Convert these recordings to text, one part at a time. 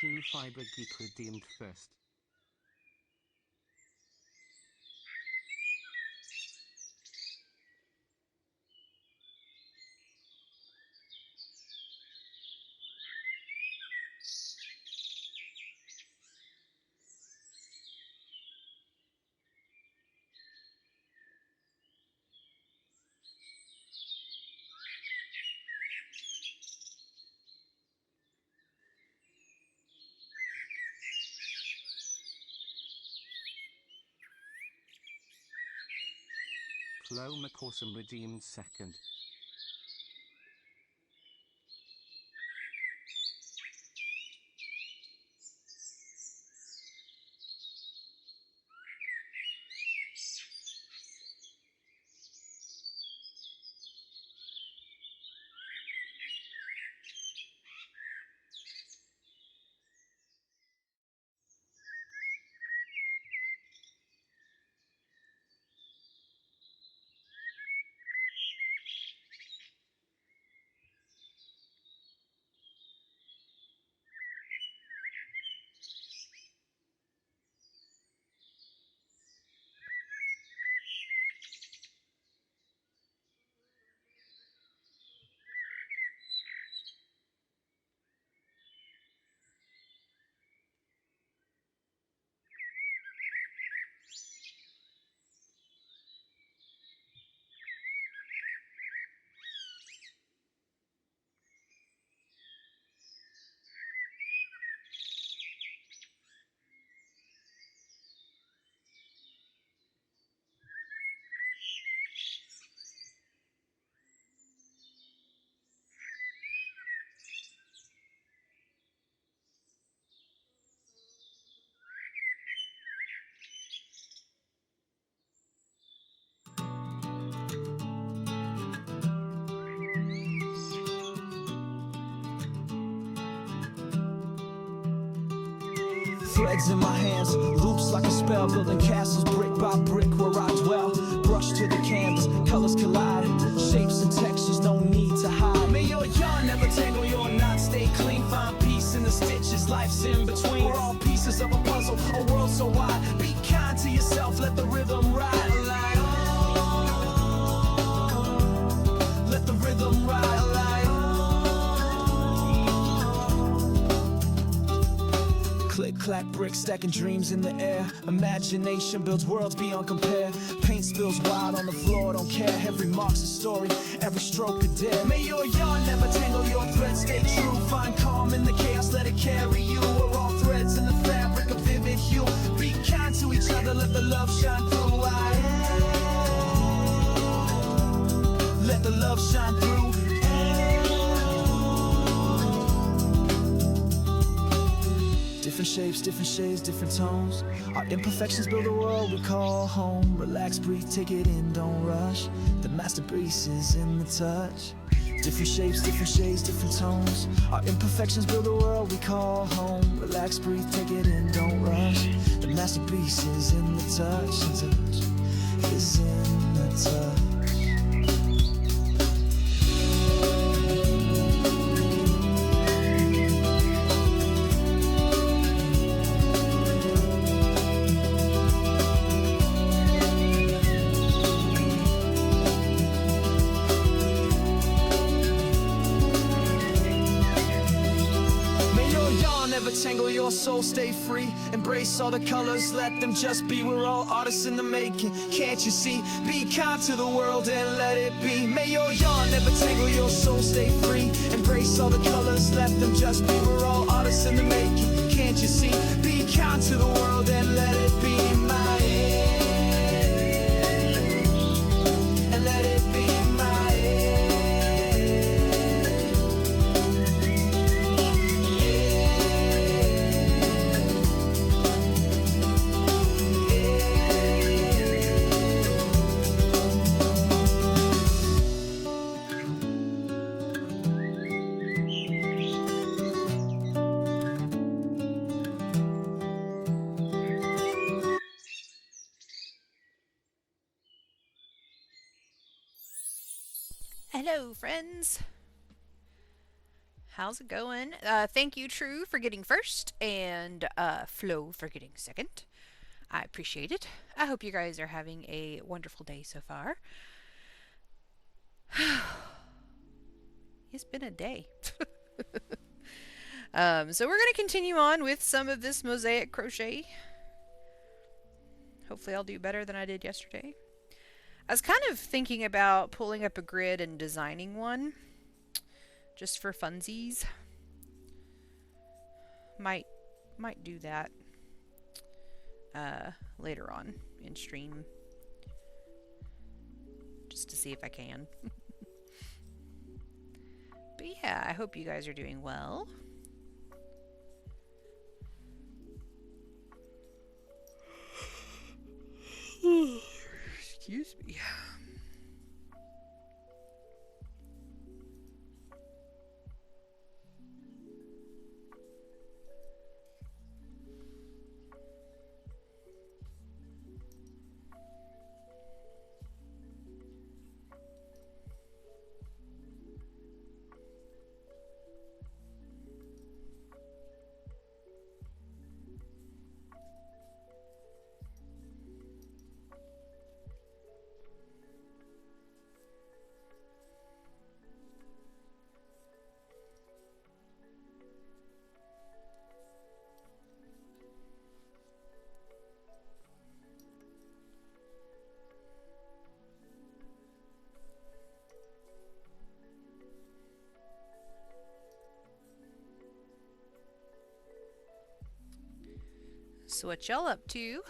True Fiber Geek redeemed first. Chloe McCawsome redeemed second. Threads in my hands, loops like a spell, building castles brick by brick where I dwell. Brush to the canvas, colors collide, shapes and textures, no need to hide. May your yarn never tangle, your knot stay clean. Find peace in the stitches, life's in between. We're all pieces of a puzzle, a world so wide. Be kind to yourself, let the rhythm ride. Like, oh, let the rhythm ride. Like, click, clack, bricks, stacking dreams in the air. Imagination builds worlds beyond compare. Paint spills wild on the floor, don't care. Every mark's a story, every stroke a dare. May your yarn never tangle, your threads stay true. Find calm in the chaos, let it carry you. We're all threads in the fabric of vivid hue. Be kind to each other, let the love shine through. Let the love shine through. Different shapes, different shades, different tones. Our imperfections build a world we call home. Relax, breathe, take it in, don't rush. The masterpiece is in the touch. Different shapes, different shades, different tones. Our imperfections build a world we call home. Relax, breathe, take it in, don't rush. The masterpiece is in the touch. The touch is in the touch. Tangle your soul, stay free. Embrace all the colors, let them just be. We're all artists in the making, can't you see? Be kind to the world and let it be. May your yarn never tangle your soul, stay free. Embrace all the colors, let them just be. We're all artists in the making, can't you see? Be kind to the world and let it be. My end, and let it be my end. Hello, friends. How's it going? Thank you, True, for getting first, and Flo for getting second. I appreciate it. I hope you guys are having a wonderful day so far. It's been a day. So we're going to continue on with some of this Mosaic Crochet. Hopefully I'll do better than I did yesterday. I was kind of thinking about pulling up a grid and designing one, just for funsies. Might do that later on in stream, just to see if I can. But yeah, I hope you guys are doing well. Excuse me. So what y'all up to?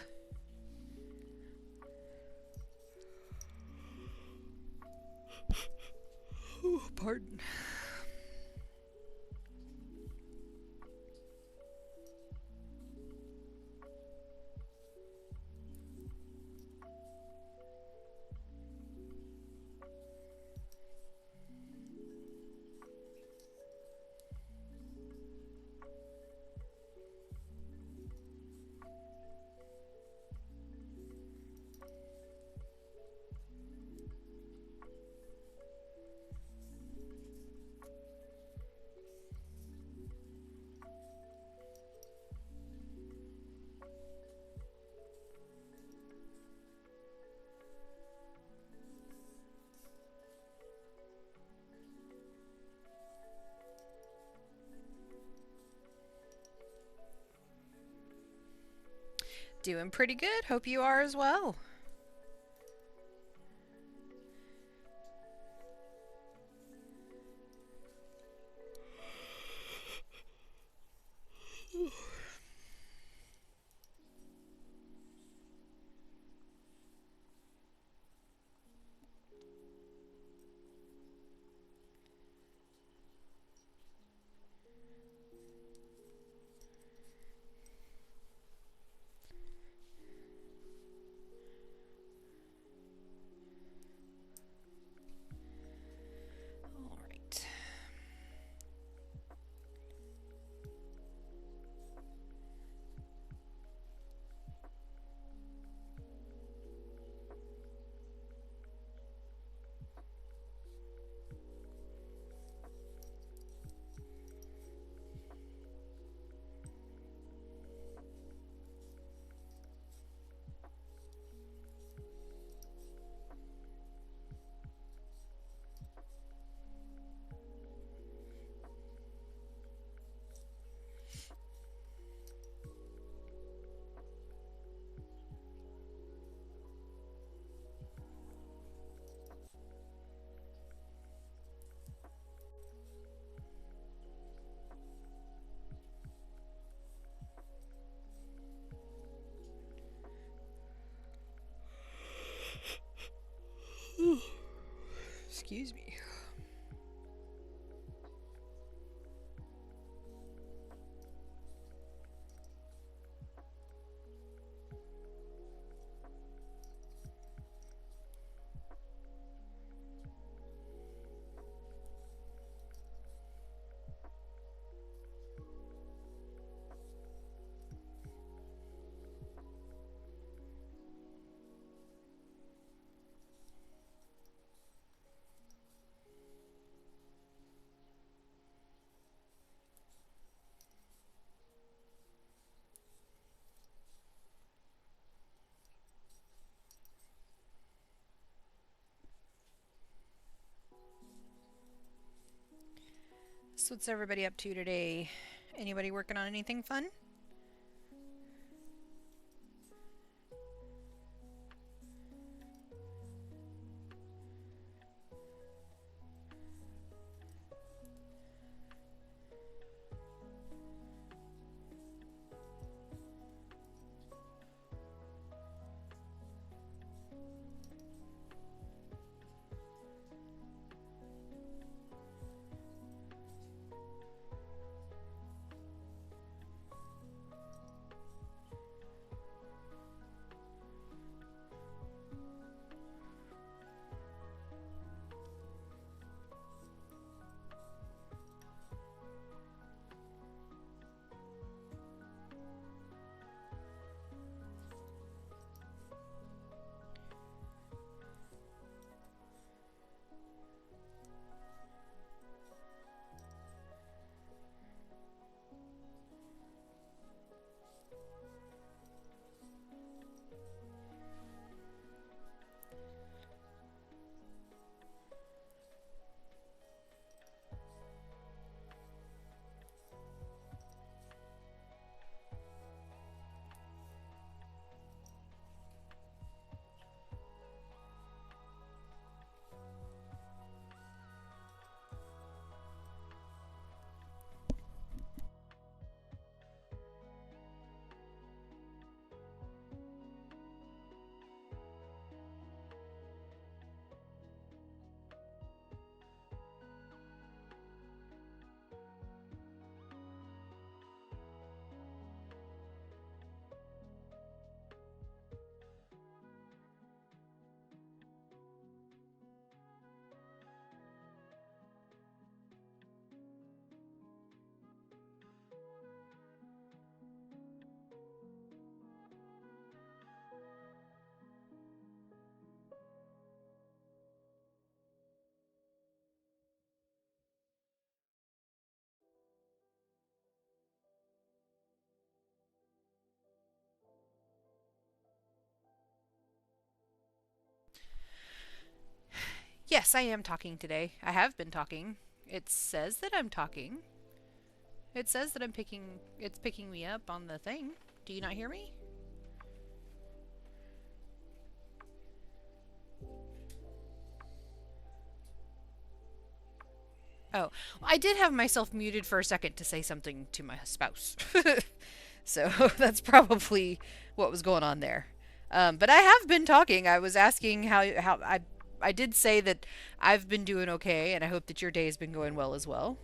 Oh, pardon. Doing pretty good. Hope you are as well. All right. Excuse me. So what's everybody up to today? Anybody working on anything fun? Yes, I am talking today. I have been talking. It says that I'm talking. It says that it's picking me up on the thing. Do you not hear me? Oh, I did have myself muted for a second to say something to my spouse. So that's probably what was going on there. But I have been talking. I was asking how I did say that I've been doing okay, and I hope that your day has been going well as well.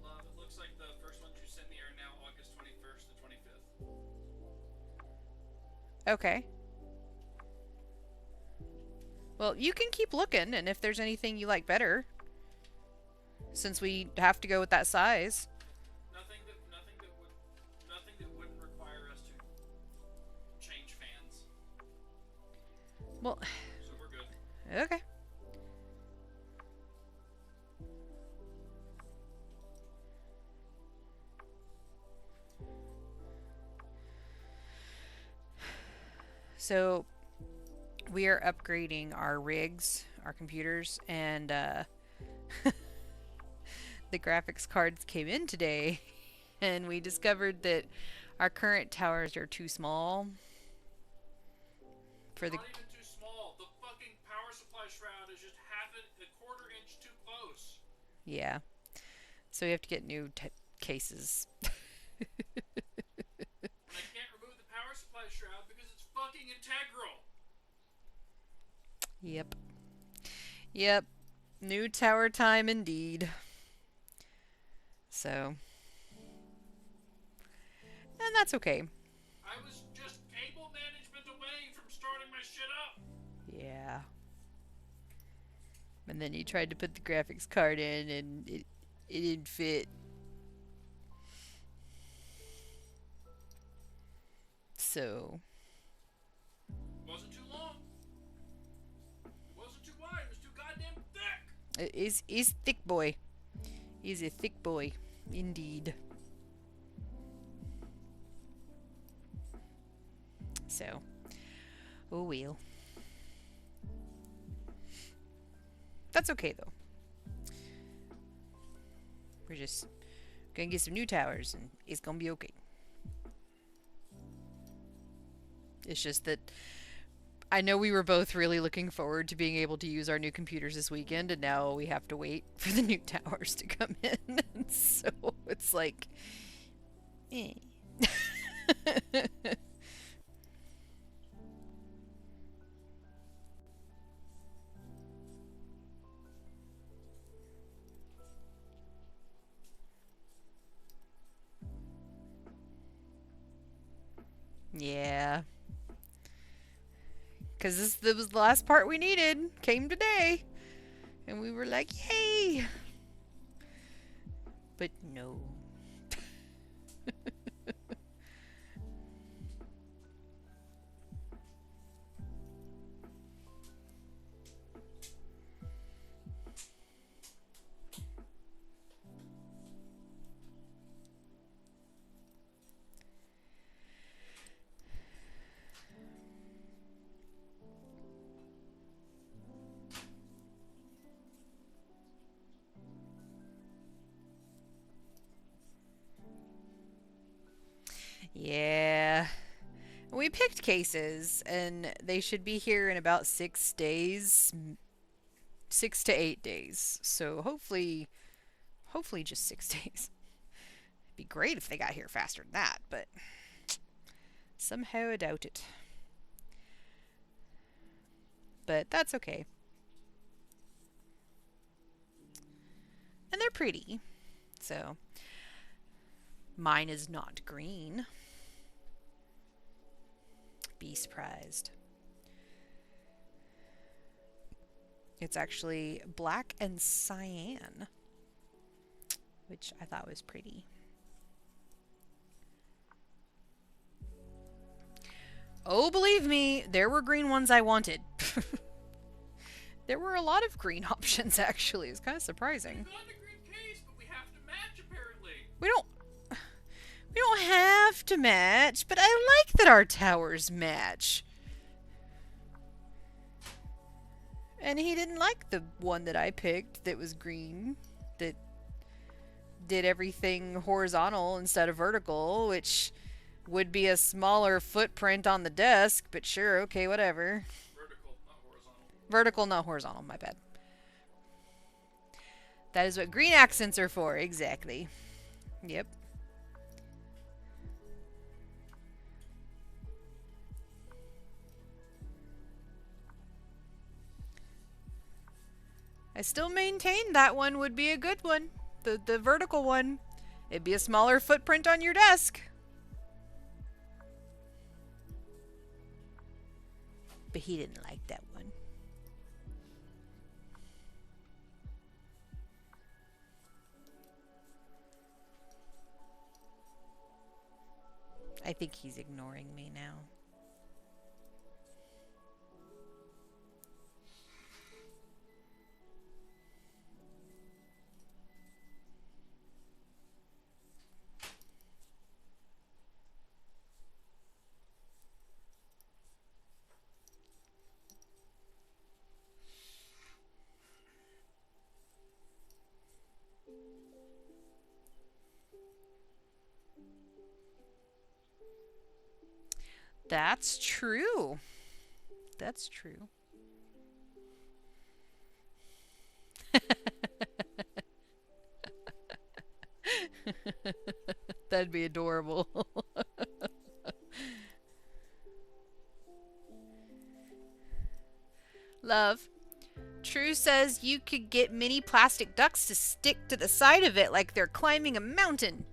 Love, it looks like the first ones you sent me are now August 21st to 25th. Okay. Well, you can keep looking, and if there's anything you like better, since we have to go with that size. Nothing that wouldn't require us to change fans. Well, So we're good. okay. So we are upgrading our rigs, our computers, and the graphics cards came in today, and we discovered that our current towers are too small for the. Not even too small. The fucking power supply shroud is just a quarter inch too close. Yeah. So we have to get new cases. And I can't remove the power supply shroud because it's fucking integral. Yep. Yep. New tower time indeed. So. And that's okay. I was just cable management away from starting my shit up. Yeah. And then you tried to put the graphics card in and it didn't fit. So. Wasn't too long. It wasn't too wide. It was too goddamn thick. He's thick boy. He's a thick boy. Indeed. So. Oh well. That's okay, though. We're just gonna get some new towers, and it's gonna be okay. It's just that I know we were both really looking forward to being able to use our new computers this weekend, and now we have to wait for the new towers to come in. So it's like, eh. Yeah. Because this was the last part we needed. Came today. And we were like, yay! But no. Yeah. We picked cases, and they should be here in about 6 days. 6 to 8 days. So hopefully just 6 days. It'd be great if they got here faster than that, but somehow I doubt it. But that's okay. And they're pretty. So mine is not green. Be surprised. It's actually black and cyan, which I thought was pretty. Oh, believe me, there were green ones I wanted. There were a lot of green options, actually. It's kind of surprising. We got a green case, but we have to match, apparently. We don't have to match, but I like that our towers match. And he didn't like the one that I picked that was green, that did everything horizontal instead of vertical, which would be a smaller footprint on the desk, but sure, okay, whatever. Vertical, not horizontal. Vertical, not horizontal, my bad. That is what green accents are for, exactly. Yep. I still maintain that one would be a good one. The vertical one. It'd be a smaller footprint on your desk. But he didn't like that one. I think he's ignoring me now. That's true. That's true. That'd be adorable. Love. True says you could get mini plastic ducks to stick to the side of it like they're climbing a mountain.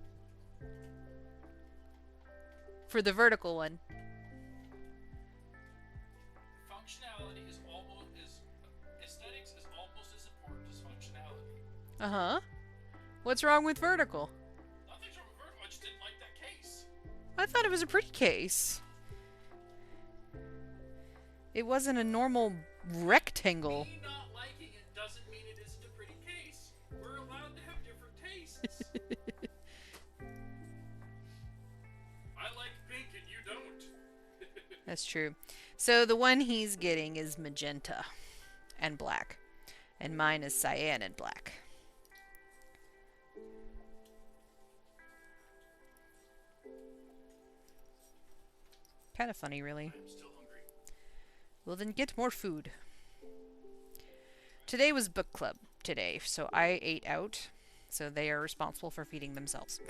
For the vertical one. Functionality is aesthetics is almost as important as functionality. Uh-huh. What's wrong with vertical? Nothing's wrong with vertical. I just didn't like that case. I thought it was a pretty case. It wasn't a normal rectangle. Me not liking it doesn't mean it isn't a pretty case. We're allowed to have different tastes. I like pink and you don't. That's true. So the one he's getting is magenta and black. And mine is cyan and black. Kind of funny, really. I'm still hungry. Well, then get more food. Today was book club today, so I ate out. So they are responsible for feeding themselves.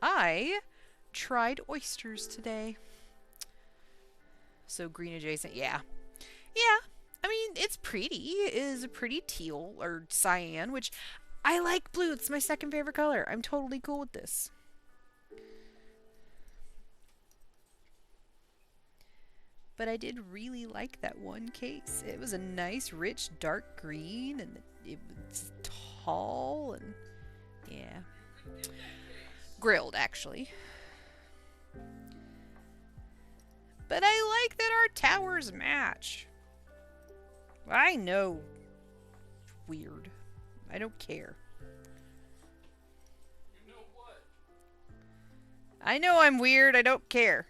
I tried oysters today. So green adjacent, yeah. Yeah, I mean, it's pretty. It is a pretty teal or cyan, which I like blue. It's my second favorite color. I'm totally cool with this. But I did really like that one case. It was a nice, rich, dark green, and it was tall, and yeah. Grilled, actually. But I like that our towers match. I know. Weird. I don't care. You know what? I know I'm weird. I don't care.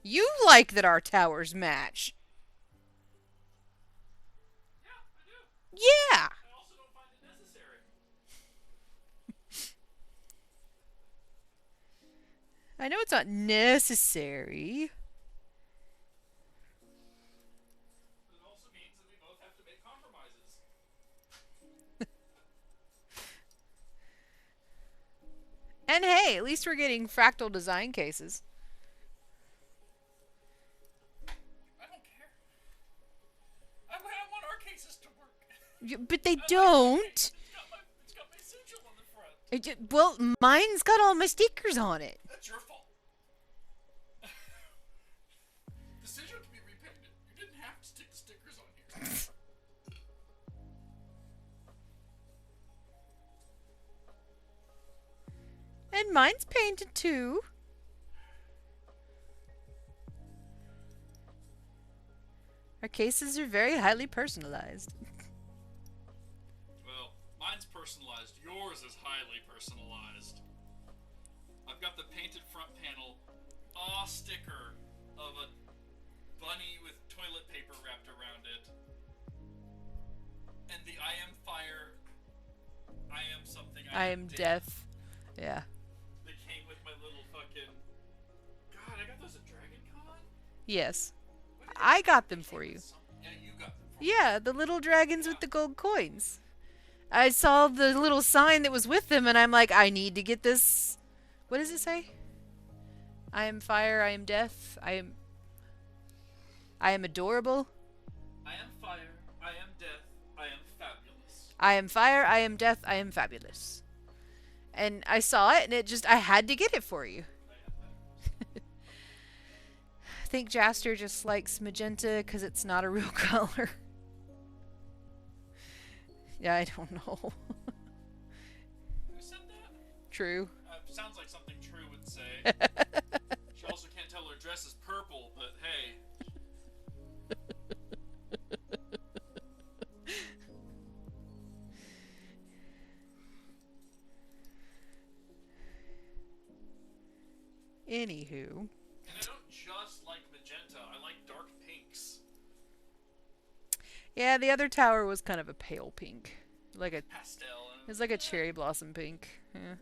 You like that our towers match. Yeah, I do. Yeah. I also don't find it necessary. I know it's not necessary. But it also means that we both have to make compromises. And hey, at least we're getting fractal design cases. I don't care. I want our cases to work. But they don't. It's got my sigil on the front. Well, mine's got all my stickers on it. That's your fault. The sigil can be repainted. You didn't have to stick the stickers on here. And mine's painted too. Our cases are very highly personalized. Well, mine's personalized. Yours is highly personalized. I've got the painted front panel, a sticker of a bunny with toilet paper wrapped around it, and the I am fire, I am something, I am death. Yeah. They came with my little fucking. God, I got those at Dragon Con? Yes. What did I got them for you. Yeah, you got them for me. Yeah, the little dragons with the gold coins. I saw the little sign that was with them, and I'm like, I need to get this. What does it say? I am fire, I am death, I am adorable. I am fire, I am death, I am fabulous. I am fire, I am death, I am fabulous. And I saw it, and it just, I had to get it for you. I think Jaster just likes magenta because it's not a real color. Yeah, I don't know. Who said that? True. Sounds like something True would say. She also can't tell her dress is purple, but hey. Anywho. And I don't just like magenta, I like dark pinks. Yeah, the other tower was kind of a pale pink. Like a, Pastel. it was like a cherry blossom pink. Yeah.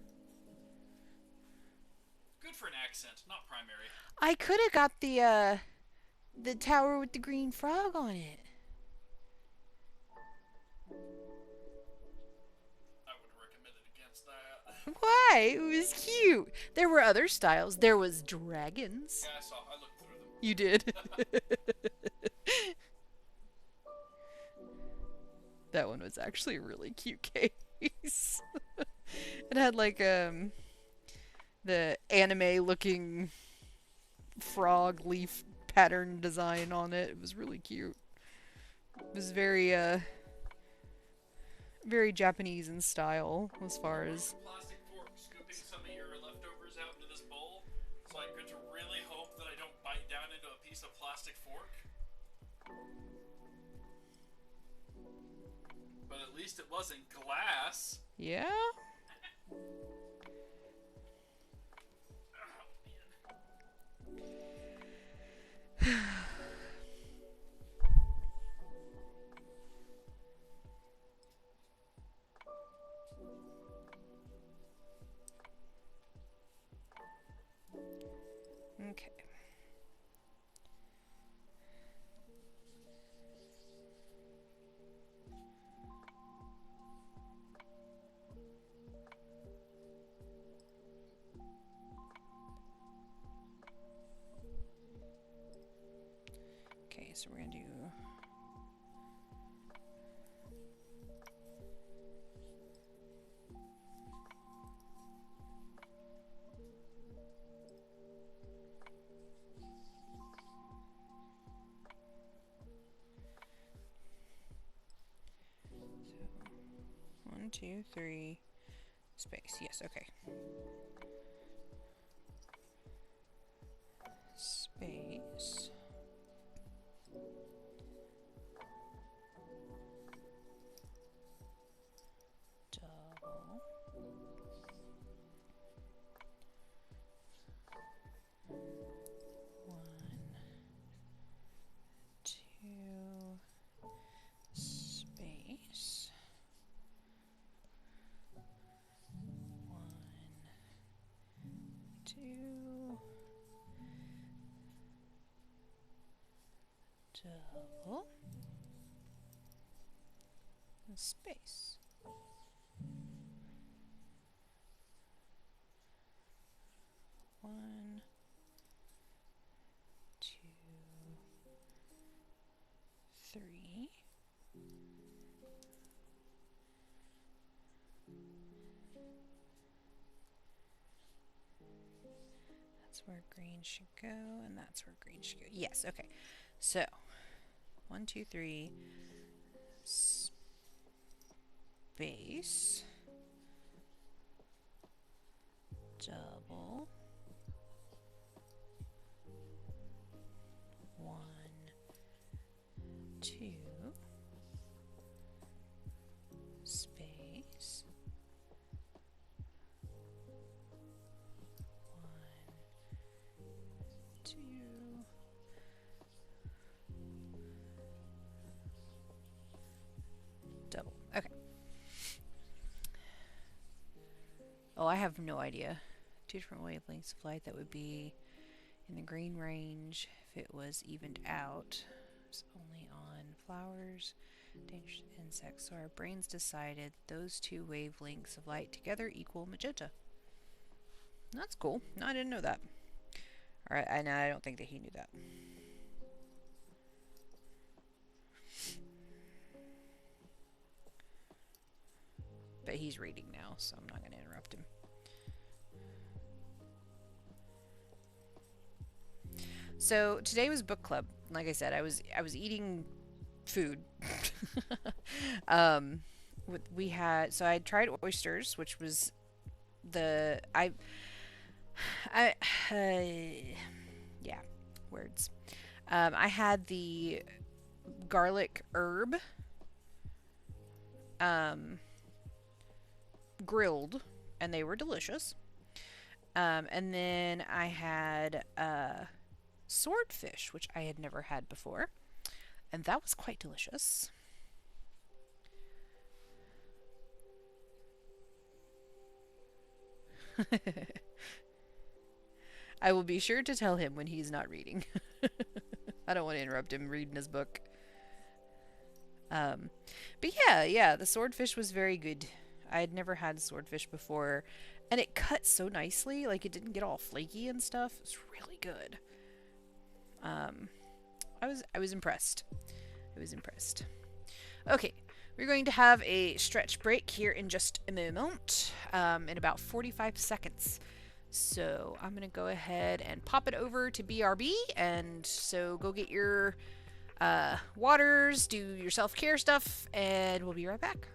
Good for an accent, not primary. I could have got the tower with the green frog on it. I would have recommended against that. Why? It was cute. There were other styles. There was dragons. Yeah, I looked through them. You did. That one was actually a really cute case. It had like the anime looking frog leaf pattern design on it. It was really cute. It was very very Japanese in style as far as Plastic fork, scooping some of your leftovers out into this bowl, so I get to really hope that I don't bite down into a piece of plastic fork. But at least it wasn't glass. yeah. Oh, man. Okay. Okay, so we're gonna do 1, 2, 3, space. Yes, okay. Space. Double. 1, 2, space. 1, 2, double, and space. 1, 2, 3. That's where green should go, and that's where green should go. Yes, okay. So, 1, 2, 3, space, double, 1, 2, space, 1, 2, double. Okay. Oh, I have no idea. 2 different wavelengths of light that would be in the green range if it was evened out. It's only on flowers, dangerous insects. So our brains decided those 2 wavelengths of light together equal magenta. That's cool. No, I didn't know that. Alright, I don't think that he knew that. But he's reading now, so I'm not going to interrupt him. So today was book club. Like I said, I was eating food. We had, so I tried oysters, which was yeah, words. I had the garlic herb grilled, and they were delicious. And then I had swordfish, which I had never had before, and that was quite delicious. I will be sure to tell him when he's not reading. I don't want to interrupt him reading his book. But yeah, the swordfish was very good. I had never had swordfish before, and it cut so nicely. Like, it didn't get all flaky and stuff. It's really good. I was impressed. I was impressed. Okay, we're going to have a stretch break here in just a moment, in about 45 seconds. So I'm going to go ahead and pop it over to BRB, and so go get your waters, do your self-care stuff, and we'll be right back.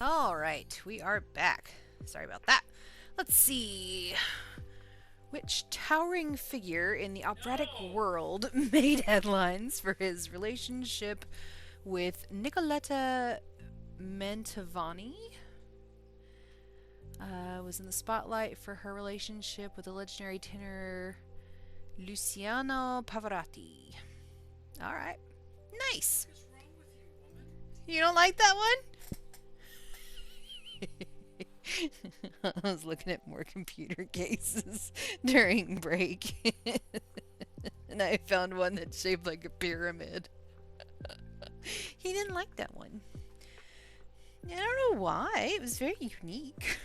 All right, we are back. Sorry about that. Let's see. Which towering figure in the operatic world made headlines for his relationship with Nicoletta Mantovani? Was in the spotlight for her relationship with the legendary tenor Luciano Pavarotti. All right. Nice. What's wrong with you, woman? You don't like that one? I was looking at more computer cases during break. And I found one that's shaped like a pyramid. He didn't like that one. I don't know why. It was very unique.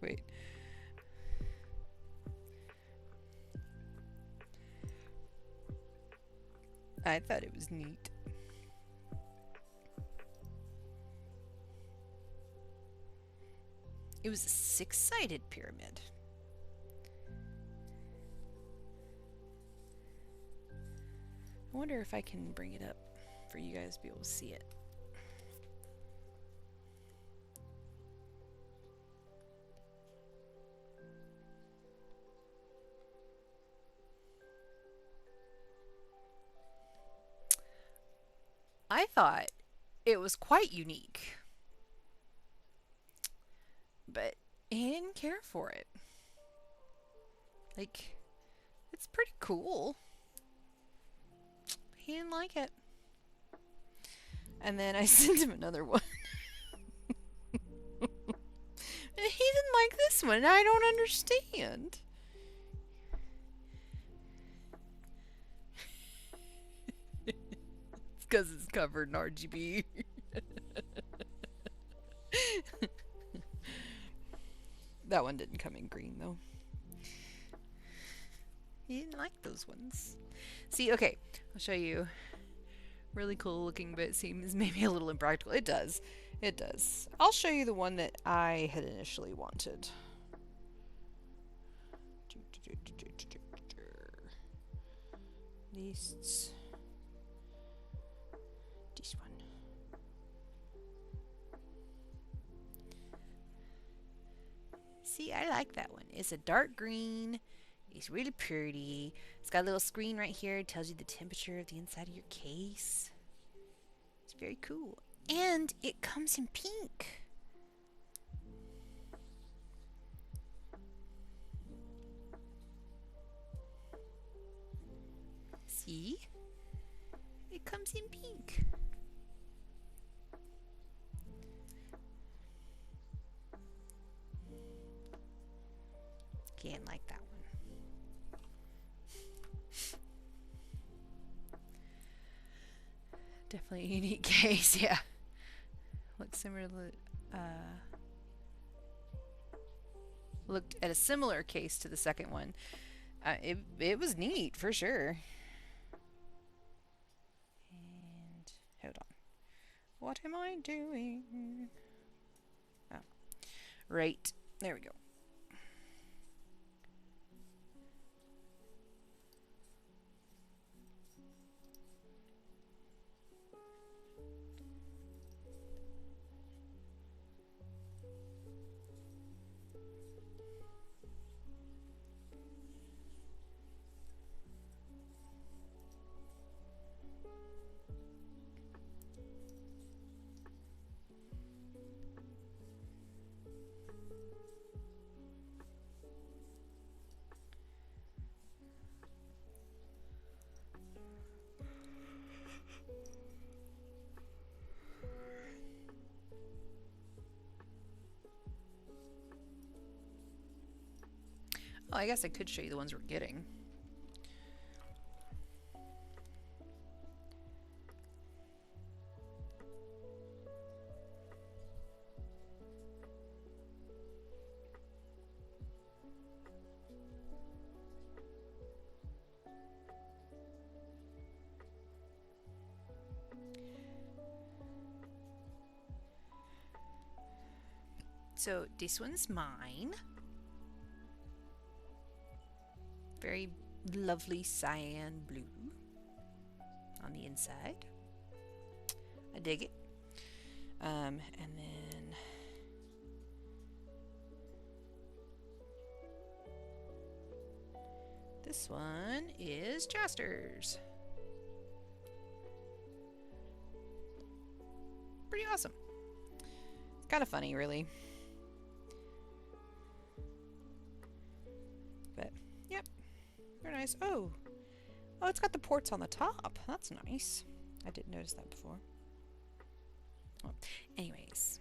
Wait. I thought it was neat. It was a 6-sided pyramid. I wonder if I can bring it up for you guys to be able to see it. I thought it was quite unique, but he didn't care for it. Like, it's pretty cool. He didn't like it. And then I sent him another one. And he didn't like this one. I don't understand. It's because it's covered in RGB. That one didn't come in green, though. He didn't like those ones. See, okay, I'll show you. Really cool looking, but it seems maybe a little impractical. It does. It does. I'll show you the one that I had initially wanted. Lists. This one. See, I like that one. It's a dark green. It's really pretty. It's got a little screen right here. It tells you the temperature of the inside of your case. It's very cool. And it comes in pink. See? It comes in pink. Can't like that one. Definitely a unique case, yeah. Looks similar to, looked at a similar case to the second one. It was neat, for sure. And, hold on. What am I doing? Oh. Right. There we go. Oh, I guess I could show you the ones we're getting. So this one's mine. Very lovely cyan blue on the inside. I dig it. And then this one is Jaster's. Pretty awesome. It's kind of funny, really. But, yep. Very nice. Oh, it's got the ports on the top. That's nice. I didn't notice that before. Well, anyways.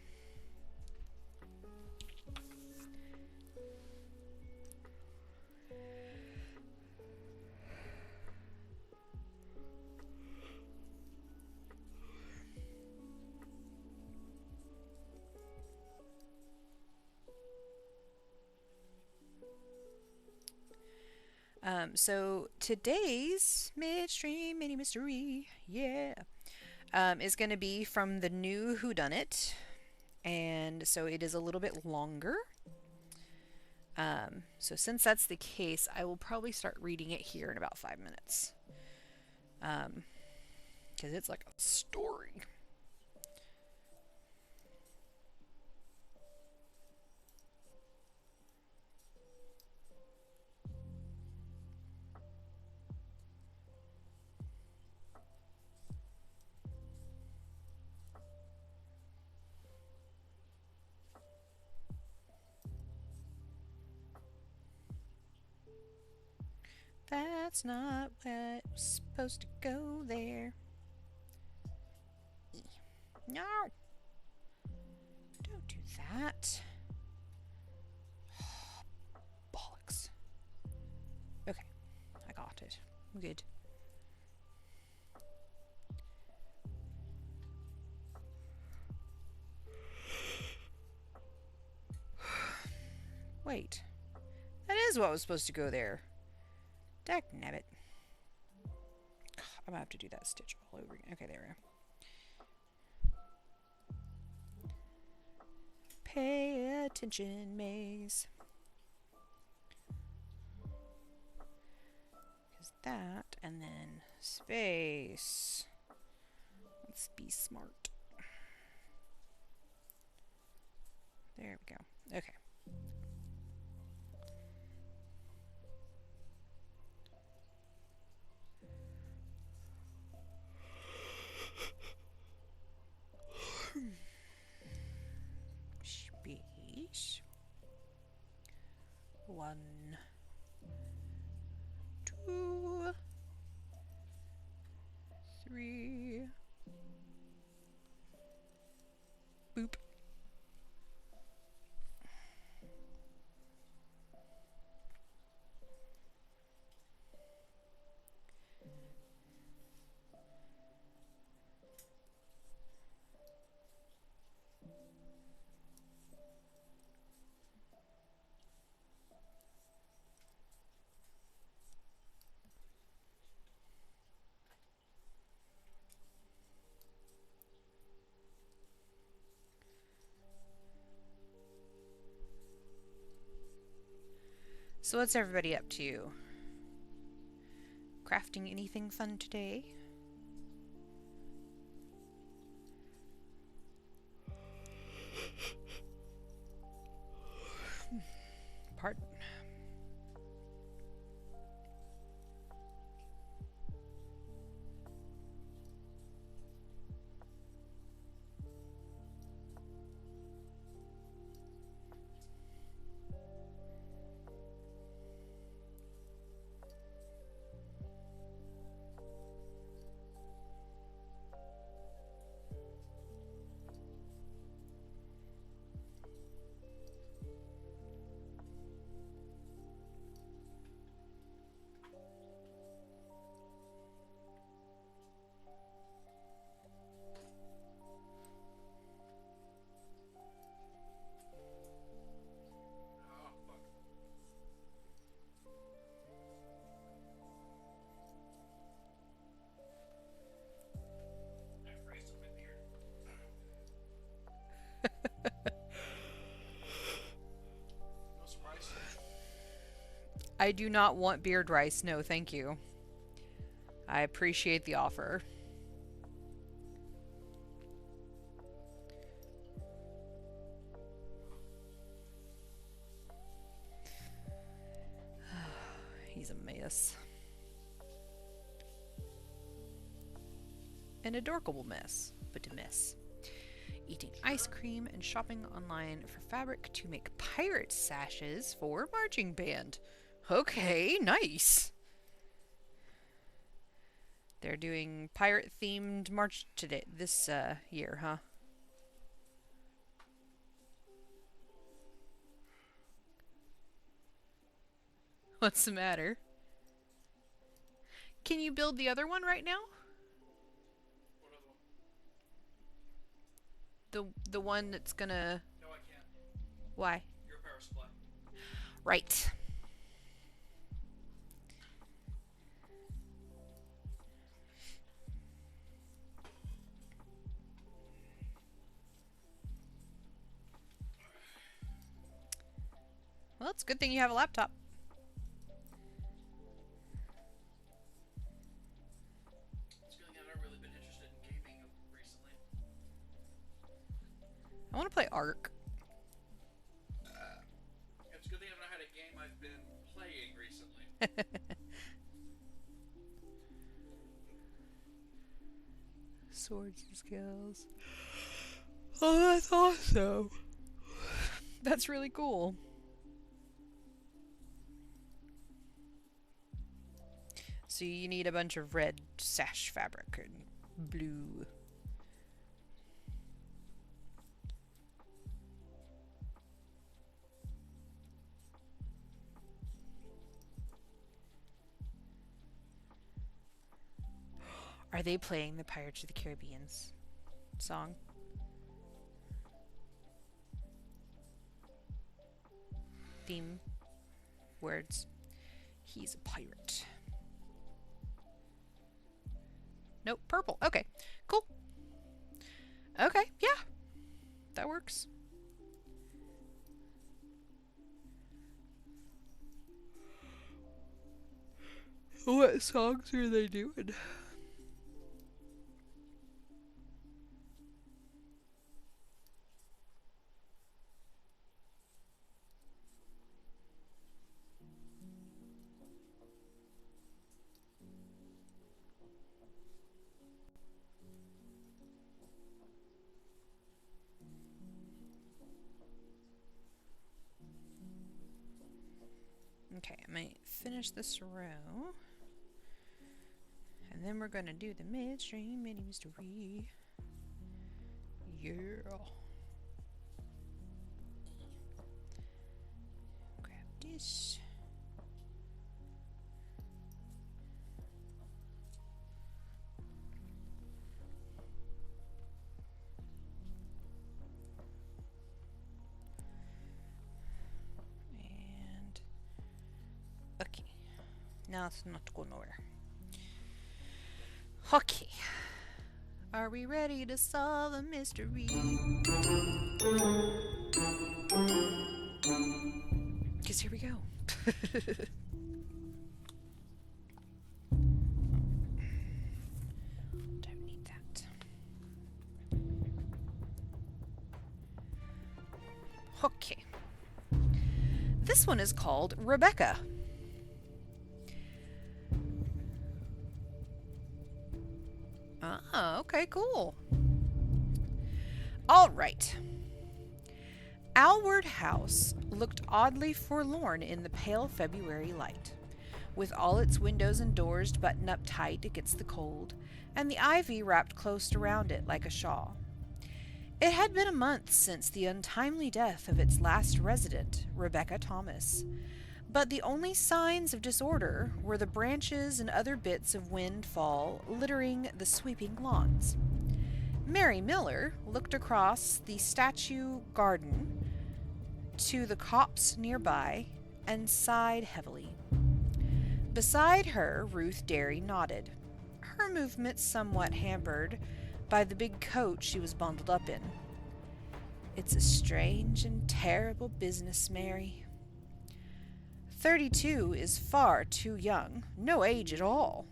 So today's midstream mini mystery, is going to be from the new Whodunit, and so it is a little bit longer. So since that's the case, I will probably start reading it here in about 5 minutes, because it's like a story. That's not what was supposed to go there. No! Don't do that. Bollocks. Okay, I got it. I'm good. Wait. That is what was supposed to go there. Dagnabbit. I'm gonna have to do that stitch all over again. Okay, there we go. Pay attention, Maze. Because that, and then space. Let's be smart. There we go. Okay. Space. 1, 2, 3. Boop. So what's everybody up to? Crafting anything fun today? Pardon. I do not want beard rice. No, thank you. I appreciate the offer. He's a mess. An adorable mess, but a mess. Eating ice cream and shopping online for fabric to make pirate sashes for marching band. Okay, nice. They're doing pirate-themed march today this year, huh? What's the matter? Can you build the other one right now? What other one? The one that's gonna... No, I can't. Why? Your power supply. Right. Well, it's a good thing you have a laptop. It's a good thing I've not really been interested in gaming recently. I want to play Ark. It's a good thing I've not had a game I've been playing recently. Swords and skills. Oh, that's awesome. That's really cool. So you need a bunch of red sash fabric and blue. Are they playing the Pirates of the Caribbean's song? Theme words. He's a pirate. Nope, purple. Okay, cool. Okay, yeah. That works. What songs are they doing? Okay, I might finish this row. And then we're gonna do the midstream mini mystery. Yeah. Grab this. And okay. Now it's not going nowhere. Okay. Are we ready to solve the mystery? Because here we go. Don't need that. Okay. This one is called Rebecca. Ah, okay, cool. All right. Alward House looked oddly forlorn in the pale February light, with all its windows and doors buttoned up tight against the cold, and the ivy wrapped close around it like a shawl. It had been a month since the untimely death of its last resident, Rebecca Thomas, but the only signs of disorder were the branches and other bits of windfall littering the sweeping lawns. Mary Miller looked across the statue garden to the copse nearby and sighed heavily. Beside her, Ruth Derry nodded, her movements somewhat hampered by the big coat she was bundled up in. "It's a strange and terrible business, Mary. 32 is far too young, no age at all.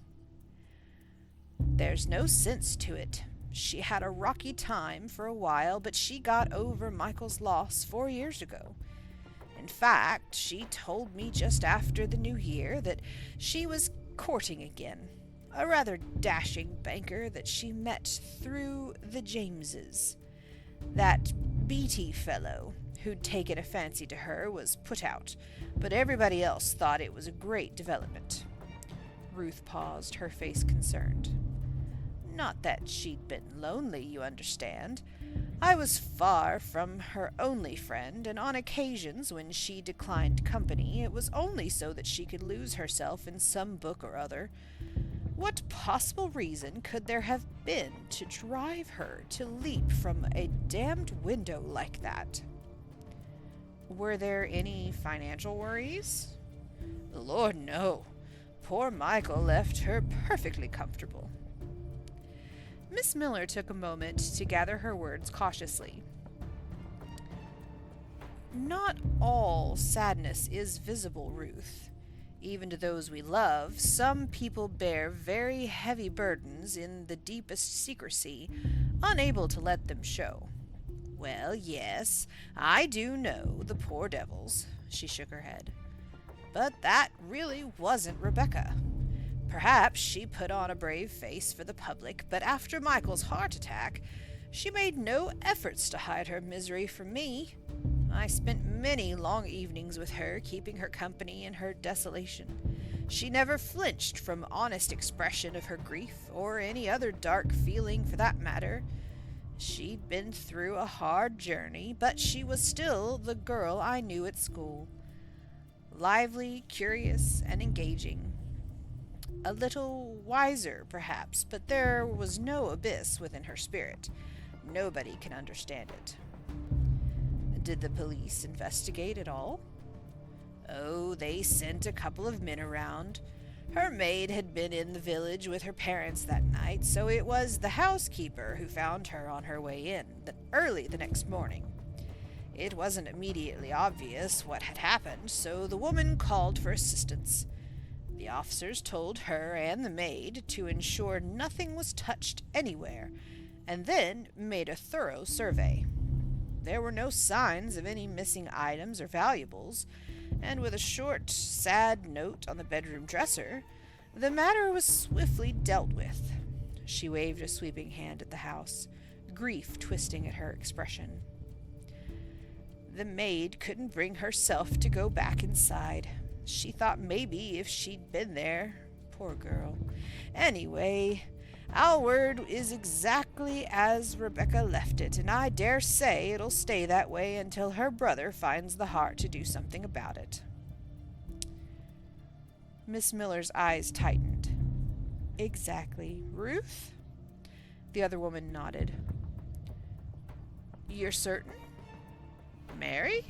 There's no sense to it. She had a rocky time for a while, but she got over Michael's loss 4 years ago. In fact, she told me just after the new year that she was courting again. A rather dashing banker that she met through the Jameses. That Beatty fellow who'd taken a fancy to her was put out, but everybody else thought it was a great development. Ruth paused, her face concerned. Not that she'd been lonely, you understand. I was far from her only friend, and on occasions when she declined company, it was only so that she could lose herself in some book or other. What possible reason could there have been to drive her to leap from a damned window like that? Were there any financial worries? Lord, no. Poor Michael left her perfectly comfortable. Miss Miller took a moment to gather her words cautiously. Not all sadness is visible, Ruth. Even to those we love, some people bear very heavy burdens in the deepest secrecy, unable to let them show. Well, yes, I do know, the poor devils. She shook her head. But that really wasn't Rebecca. Perhaps she put on a brave face for the public, but after Michael's heart attack, she made no efforts to hide her misery from me. I spent many long evenings with her, keeping her company in her desolation. She never flinched from honest expression of her grief, or any other dark feeling for that matter. She'd been through a hard journey, but she was still the girl I knew at school. Lively, curious, and engaging. A little wiser, perhaps, but there was no abyss within her spirit. Nobody can understand it. Did the police investigate at all? Oh, they sent a couple of men around. Her maid had been in the village with her parents that night, so it was the housekeeper who found her on her way in, early the next morning. It wasn't immediately obvious what had happened, so the woman called for assistance. The officers told her and the maid to ensure nothing was touched anywhere, and then made a thorough survey. There were no signs of any missing items or valuables, and with a short, sad note on the bedroom dresser, the matter was swiftly dealt with. She waved a sweeping hand at the house, grief twisting at her expression. The maid couldn't bring herself to go back inside. She thought maybe if she'd been there, poor girl. Anyway, our word is exactly as Rebecca left it, and I dare say it'll stay that way until her brother finds the heart to do something about it. Miss Miller's eyes tightened. Exactly. Ruth? The other woman nodded. You're certain? Mary?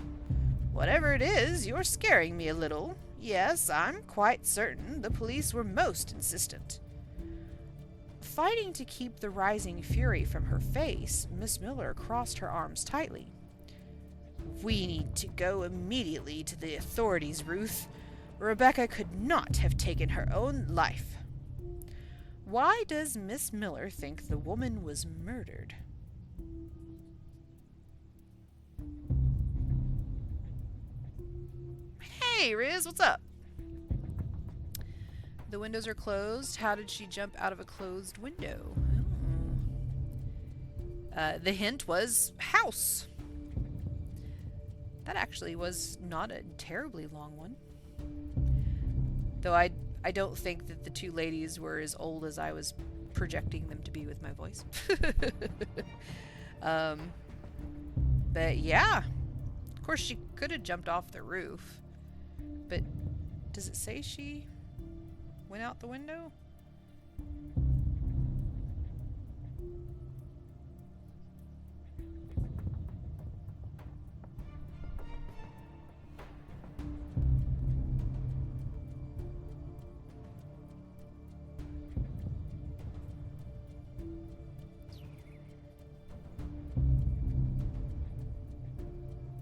Whatever it is, you're scaring me a little. Yes, I'm quite certain the police were most insistent. Fighting to keep the rising fury from her face, Miss Miller crossed her arms tightly. We need to go immediately to the authorities, Ruth. Rebecca could not have taken her own life. Why does Miss Miller think the woman was murdered? Hey, Riz, what's up? The windows are closed. How did she jump out of a closed window? The hint was house. That actually was not a terribly long one. Though I don't think that the two ladies were as old as I was projecting them to be with my voice. But yeah. Of course, she could have jumped off the roof. But does it say she went out the window?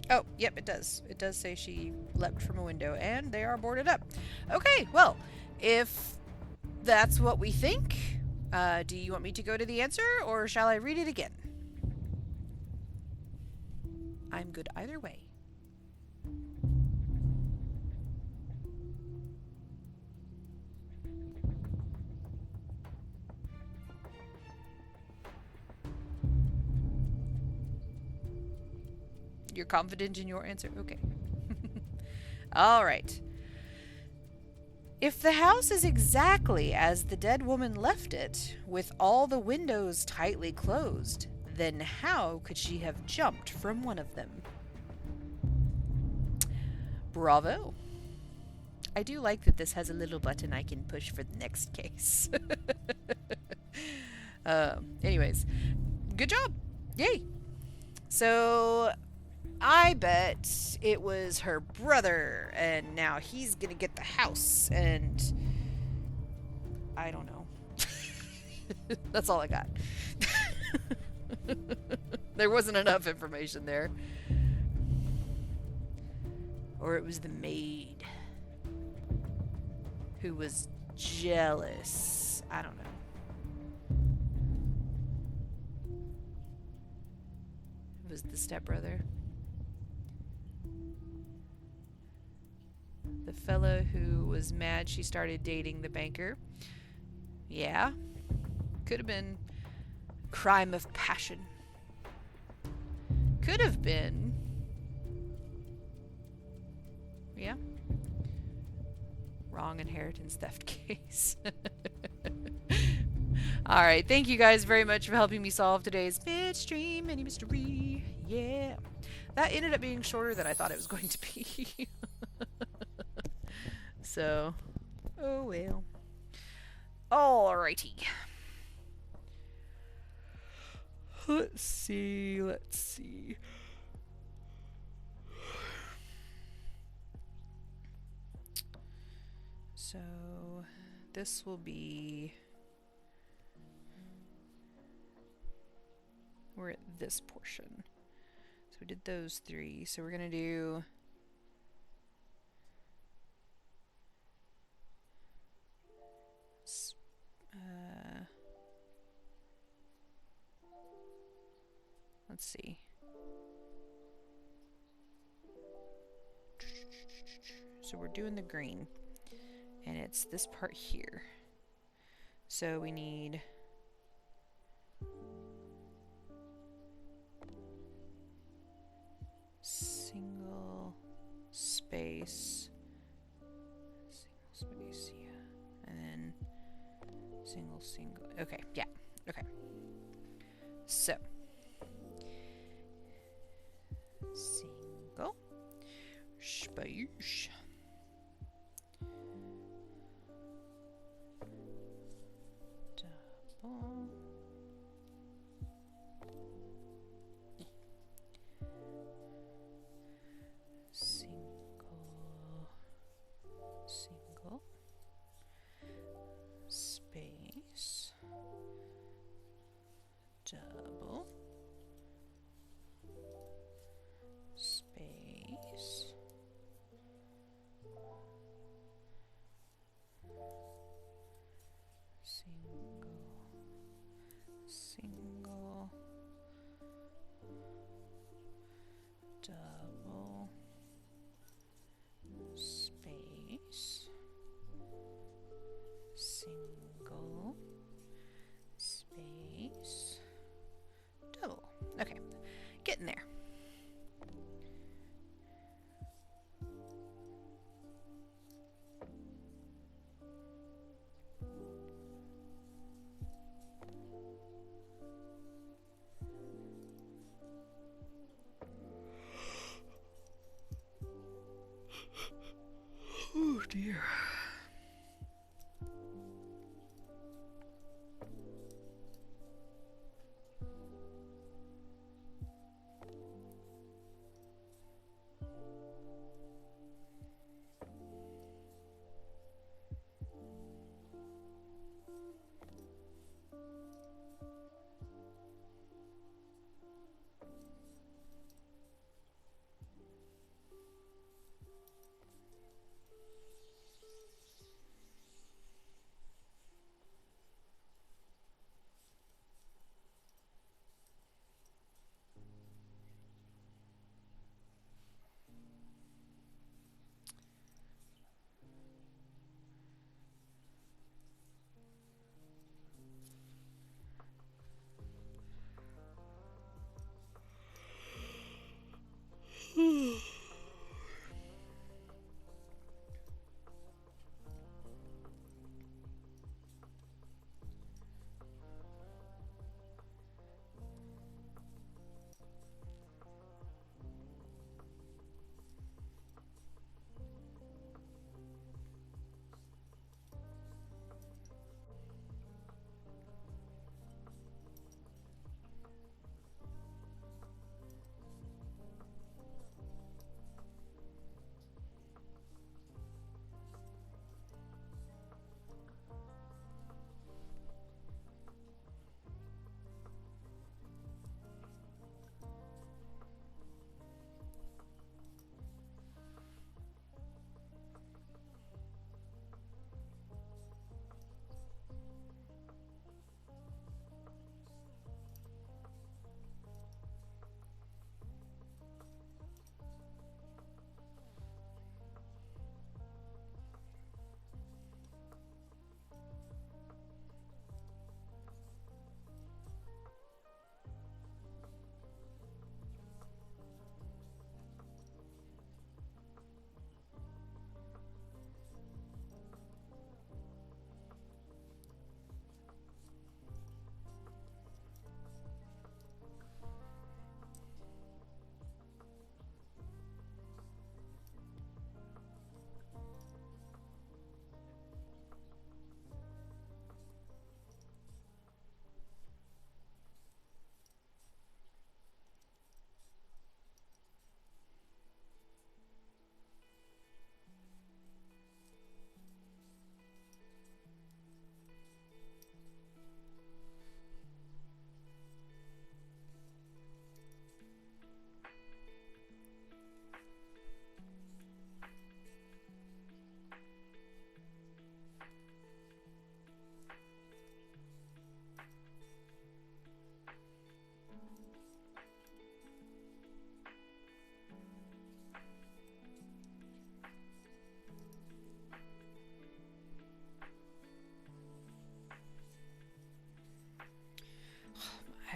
Oh, yep, it does. It does say she leapt from a window, and they are boarded up. Okay, well, if that's what we think, do you want me to go to the answer, or shall I read it again? I'm good either way. You're confident in your answer? Okay. All right. If the house is exactly as the dead woman left it, with all the windows tightly closed, then how could she have jumped from one of them? Bravo. I do like that this has a little button I can push for the next case. Anyways, good job. Yay. So I bet it was her brother, and now he's gonna get the house, and I don't know. That's all I got. There wasn't enough information there. Or it was the maid who was jealous. I don't know. It was the stepbrother. The fellow who was mad she started dating the banker. Yeah. Could have been crime of passion. Could have been. Yeah. Wrong inheritance theft case. Alright, thank you guys very much for helping me solve today's midstream mini mystery. Yeah. That ended up being shorter than I thought it was going to be. So, oh well. Alrighty. Let's see. So, this will be... We're at this portion. So we did those three. So we're going to do... let's see. So we're doing the green. And it's this part here. So we need... single space, yeah, and then single, okay, yeah, okay, so, single, space, double, single, space, double, space, single, double, space, single, space, double. Okay, getting there. Oh dear.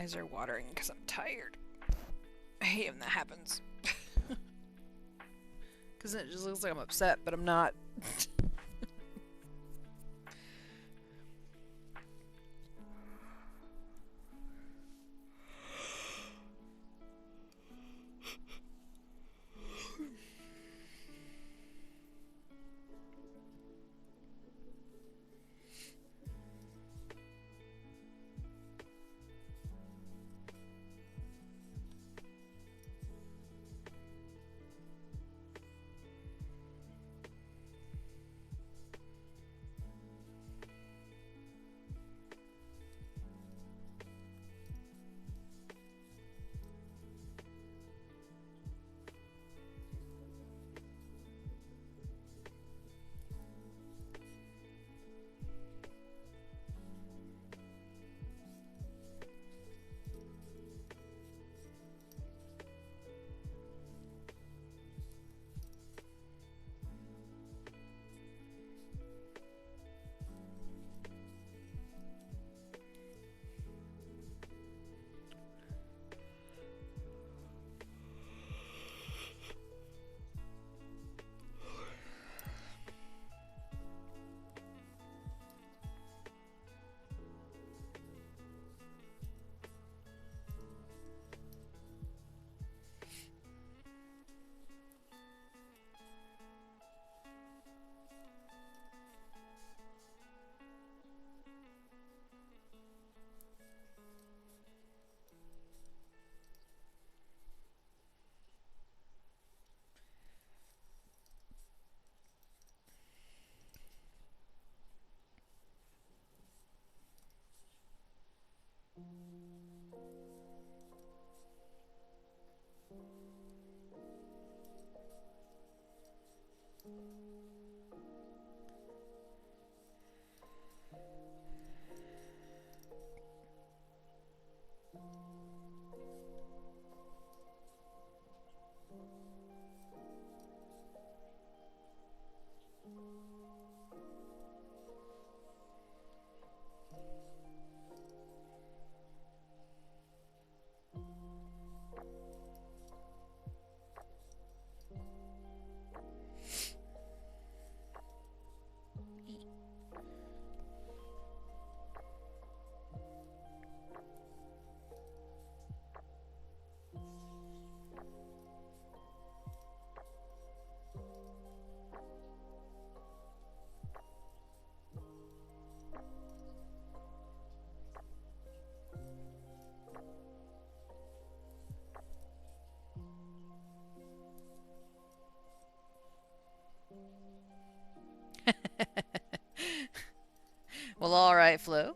eyes are watering because I'm tired. I hate when that happens. Because it just looks like I'm upset, but I'm not. Well, alright, Flo.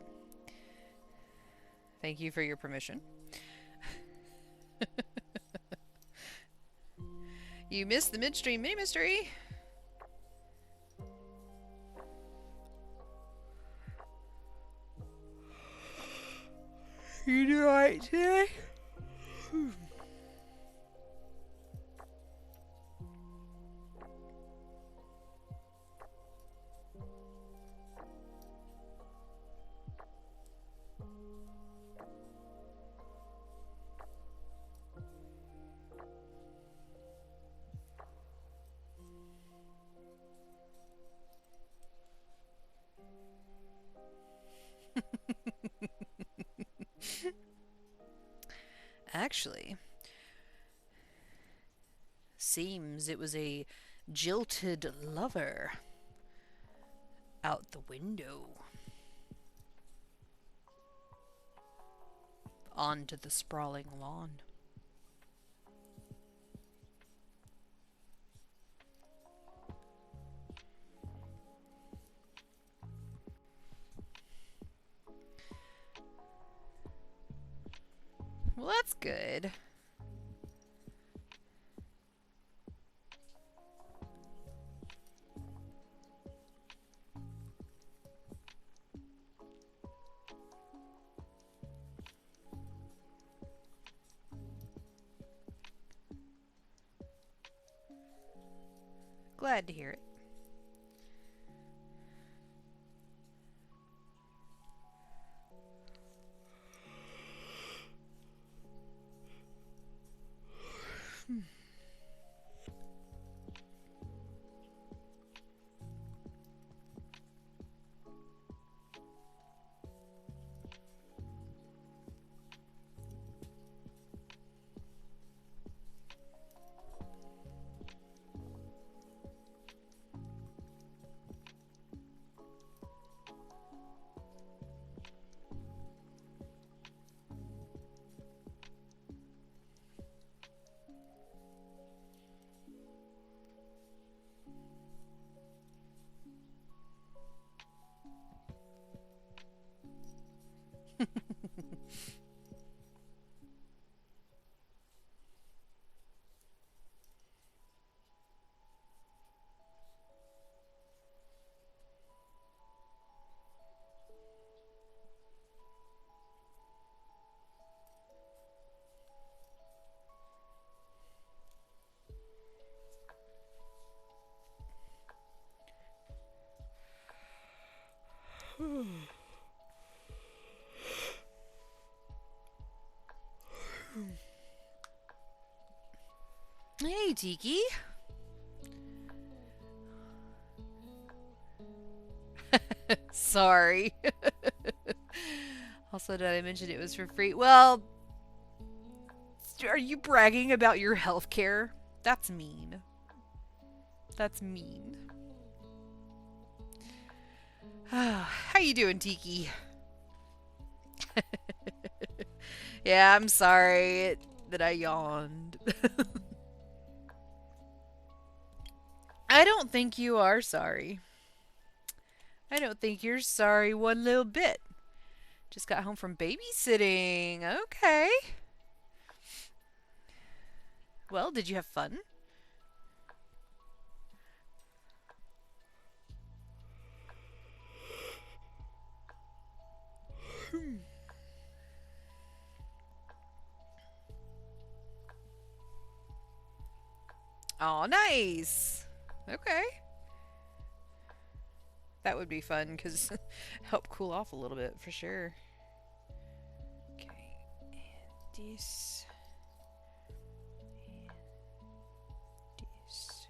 Thank you for your permission. You missed the midstream mini mystery. You do alright today? Actually, seems it was a jilted lover out the window onto the sprawling lawn. Well, that's good. Glad to hear it. Hey, Tiki. Sorry. Also, did I mention it was for free? Well, are you bragging about your health care? That's mean. That's mean. How you doing, Tiki? Yeah, I'm sorry that I yawned. I don't think you are sorry. I don't think you're sorry one little bit. Just got home from babysitting. Okay. Well, did you have fun? Oh, nice. Okay. That would be fun because help cool off a little bit for sure. Okay, and this. And this.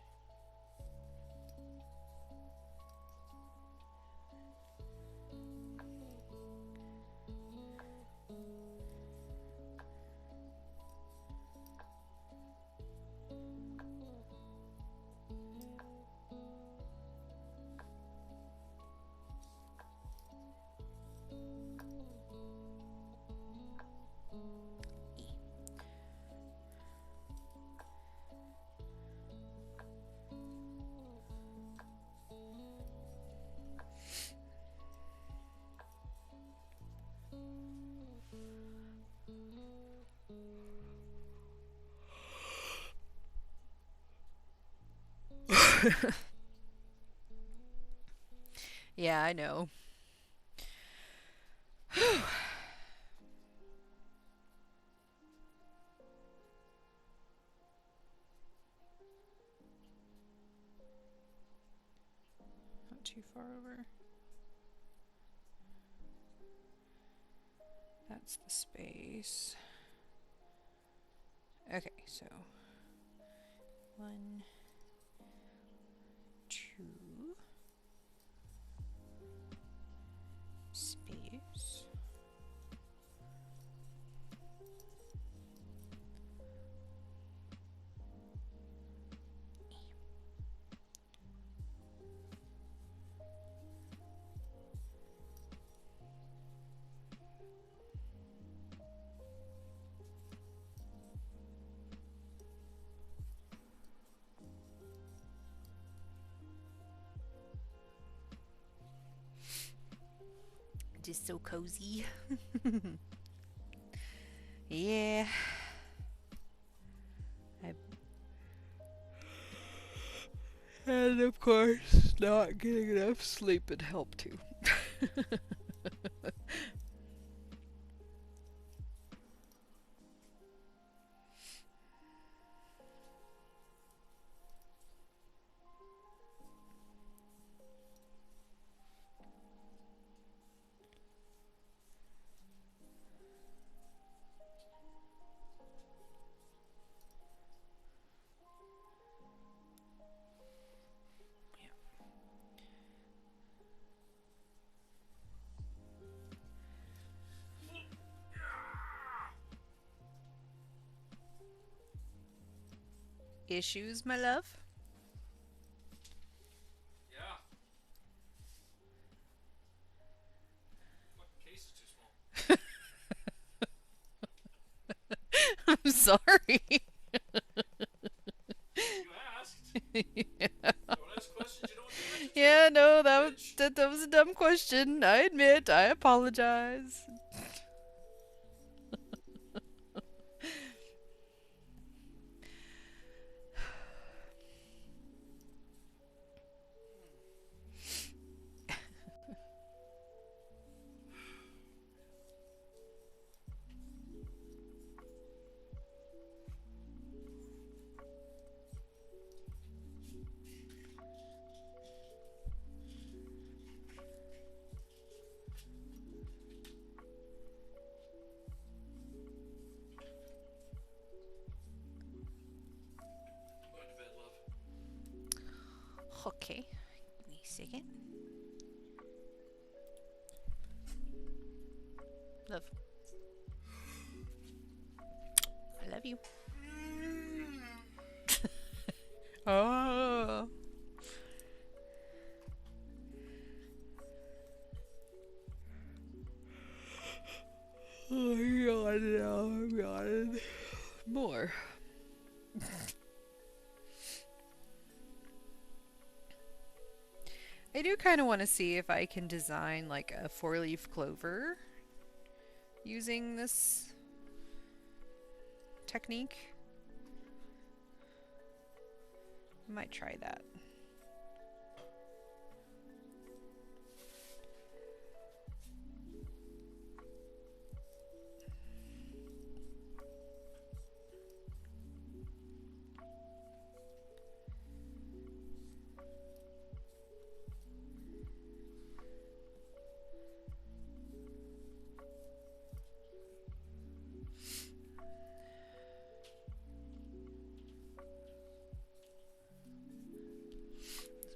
Yeah, I know. Not too far over. That's the space. Okay, so 1, 2 space. Just so cozy. Yeah. And of course, not getting enough sleep would help too. issues, my love? Yeah. Fucking case is too small. I'm sorry. You asked. Don't ask questions you don't want the answer to. Yeah, no, Bitch. that was a dumb question. I admit. I apologize. I'm going to bed, love. Okay. Give me a second. Love. I love you. Oh. Oh god, no, god. More. I do kind of want to see if I can design like a 4-leaf clover using this technique. I might try that.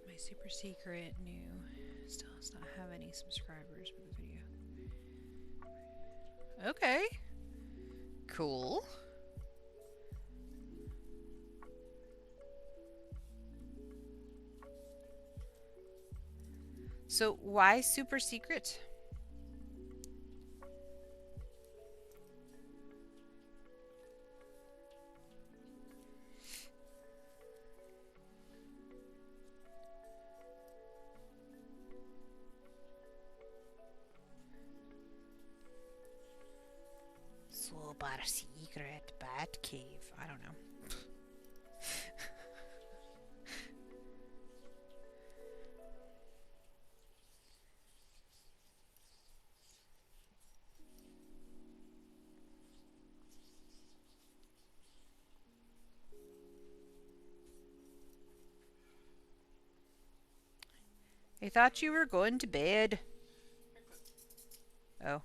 My super secret new still does not have any subscribers for the video. Okay. Cool. So why super secret? Super secret bat cave. I don't know. I thought you were going to bed. Oh.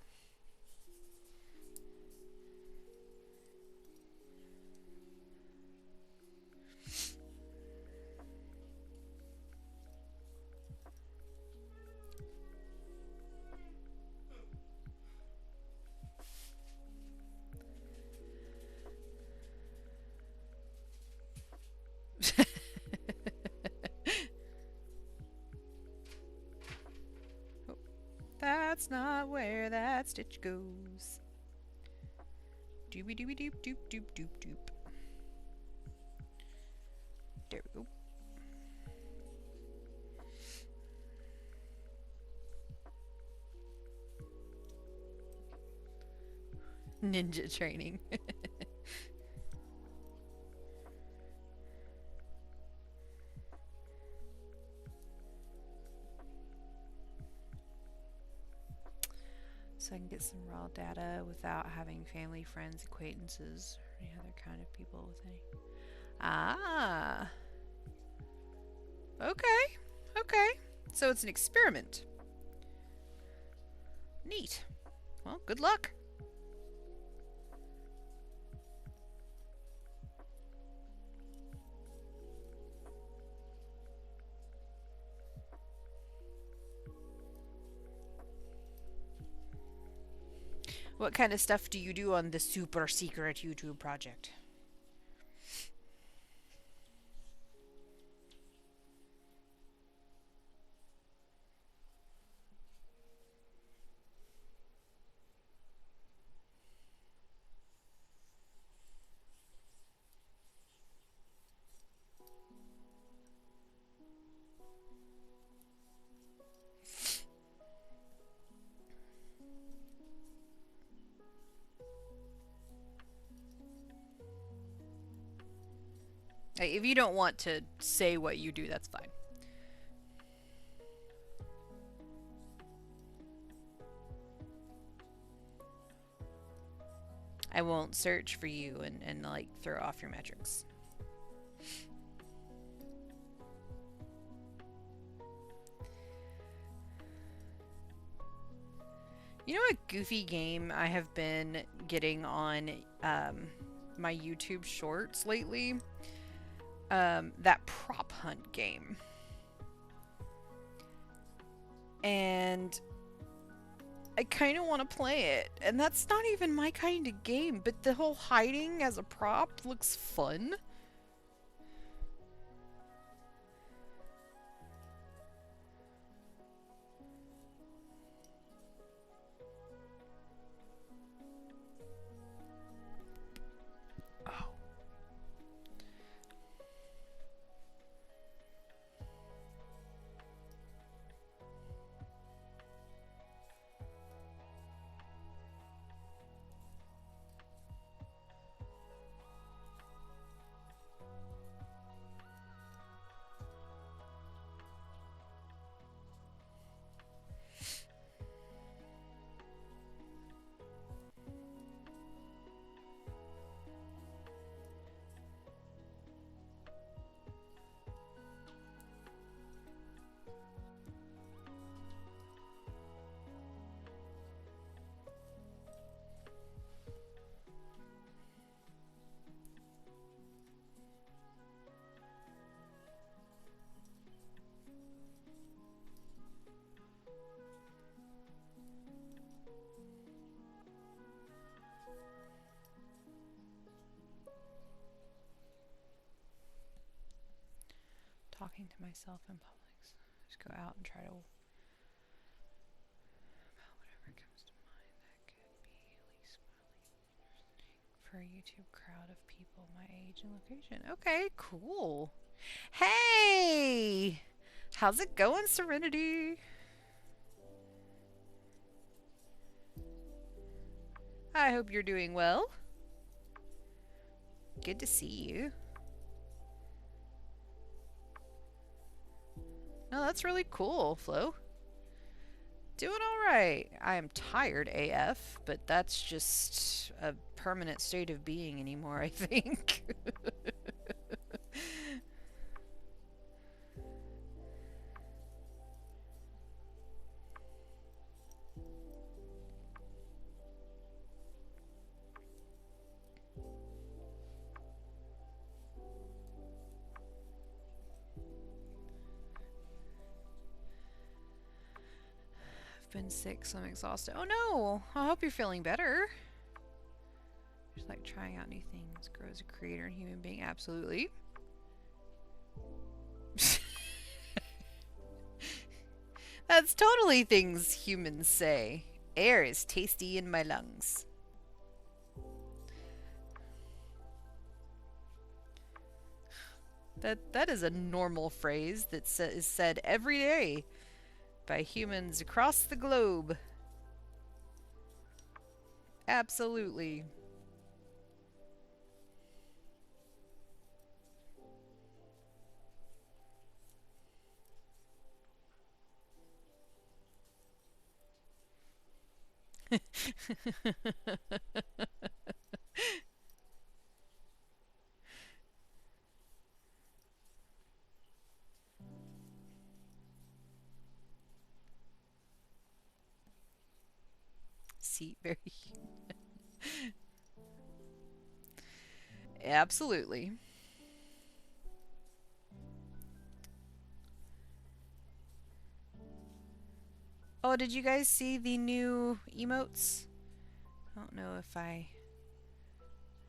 Oh, that's not where that stitch goes. Doobie doobie doop doop doop doop doop. There we go. Ninja training. So I can get some raw data without having family, friends, acquaintances, or any other kind of people with any. Ah. Okay. Okay. So it's an experiment. Neat. Well, good luck. What kind of stuff do you do on the super secret YouTube project? If you don't want to say what you do, that's fine. I won't search for you and like throw off your metrics. You know a goofy game I have been getting on my YouTube shorts lately? That prop hunt game. And I kind of want to play it. And that's not even my kind of game, but the whole hiding as a prop looks fun. Talking to myself in public. So just go out and try to about whatever comes to mind that could be least interesting for a YouTube crowd of people my age and location. Okay, cool. Hey! How's it going, Serenity? I hope you're doing well. Good to see you. No, that's really cool, Flo. Doing alright. I am tired AF, but that's just a permanent state of being anymore, I think. Been sick, so I'm exhausted. Oh no! I hope you're feeling better. Just like trying out new things, grow as a creator and human being. Absolutely. That's totally things humans say. Air is tasty in my lungs. That is a normal phrase that is said every day by humans across the globe. Absolutely. See, very human. Absolutely. Oh, did you guys see the new emotes? I don't know if I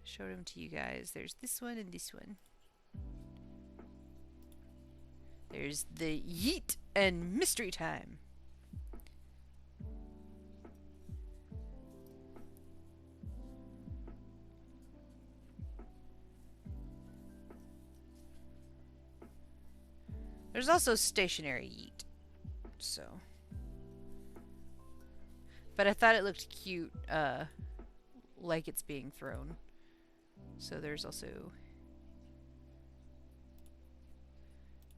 showed them to you guys. There's this one and this one. There's the yeet and mystery time. There's also stationary yeet. So. But I thought it looked cute, like it's being thrown. So there's also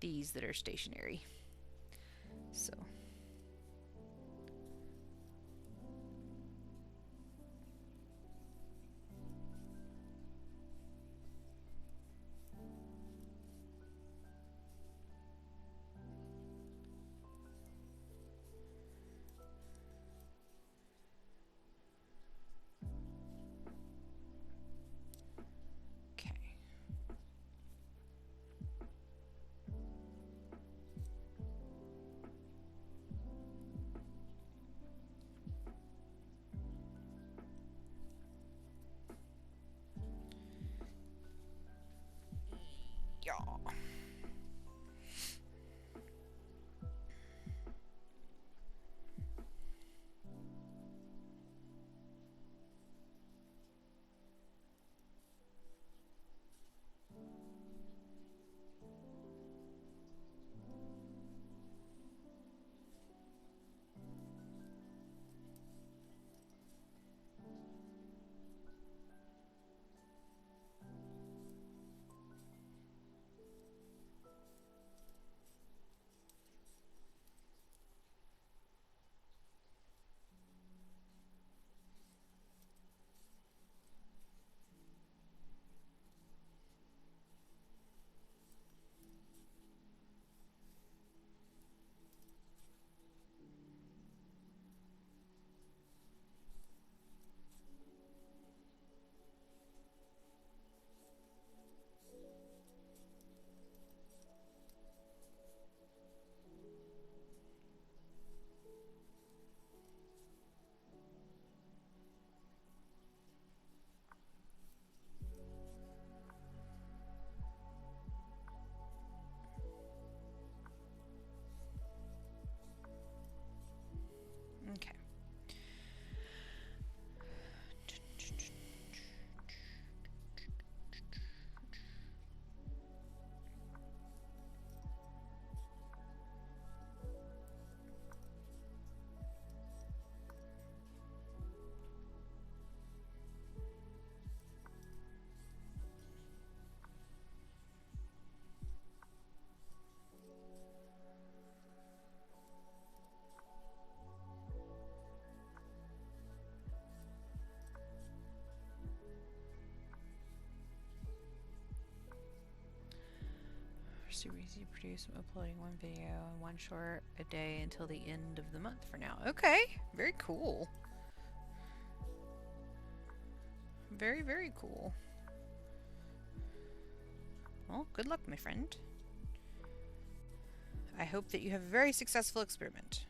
these that are stationary. So. Yeah. Okay. Super easy to produce. I'm uploading one video and one short a day until the end of the month for now. Okay, very cool. Very, very cool. Well, good luck, my friend. I hope that you have a very successful experiment.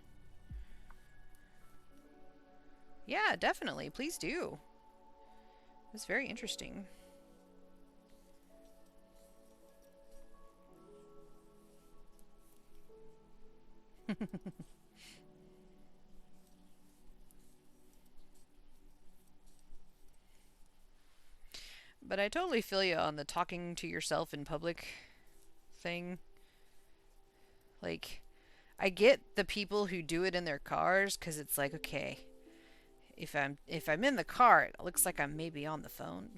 Yeah, definitely. Please do. It's very interesting. But I totally feel you on the talking to yourself in public thing. Like, I get the people who do it in their cars, because it's like, okay, if I'm in the car, it looks like I'm maybe on the phone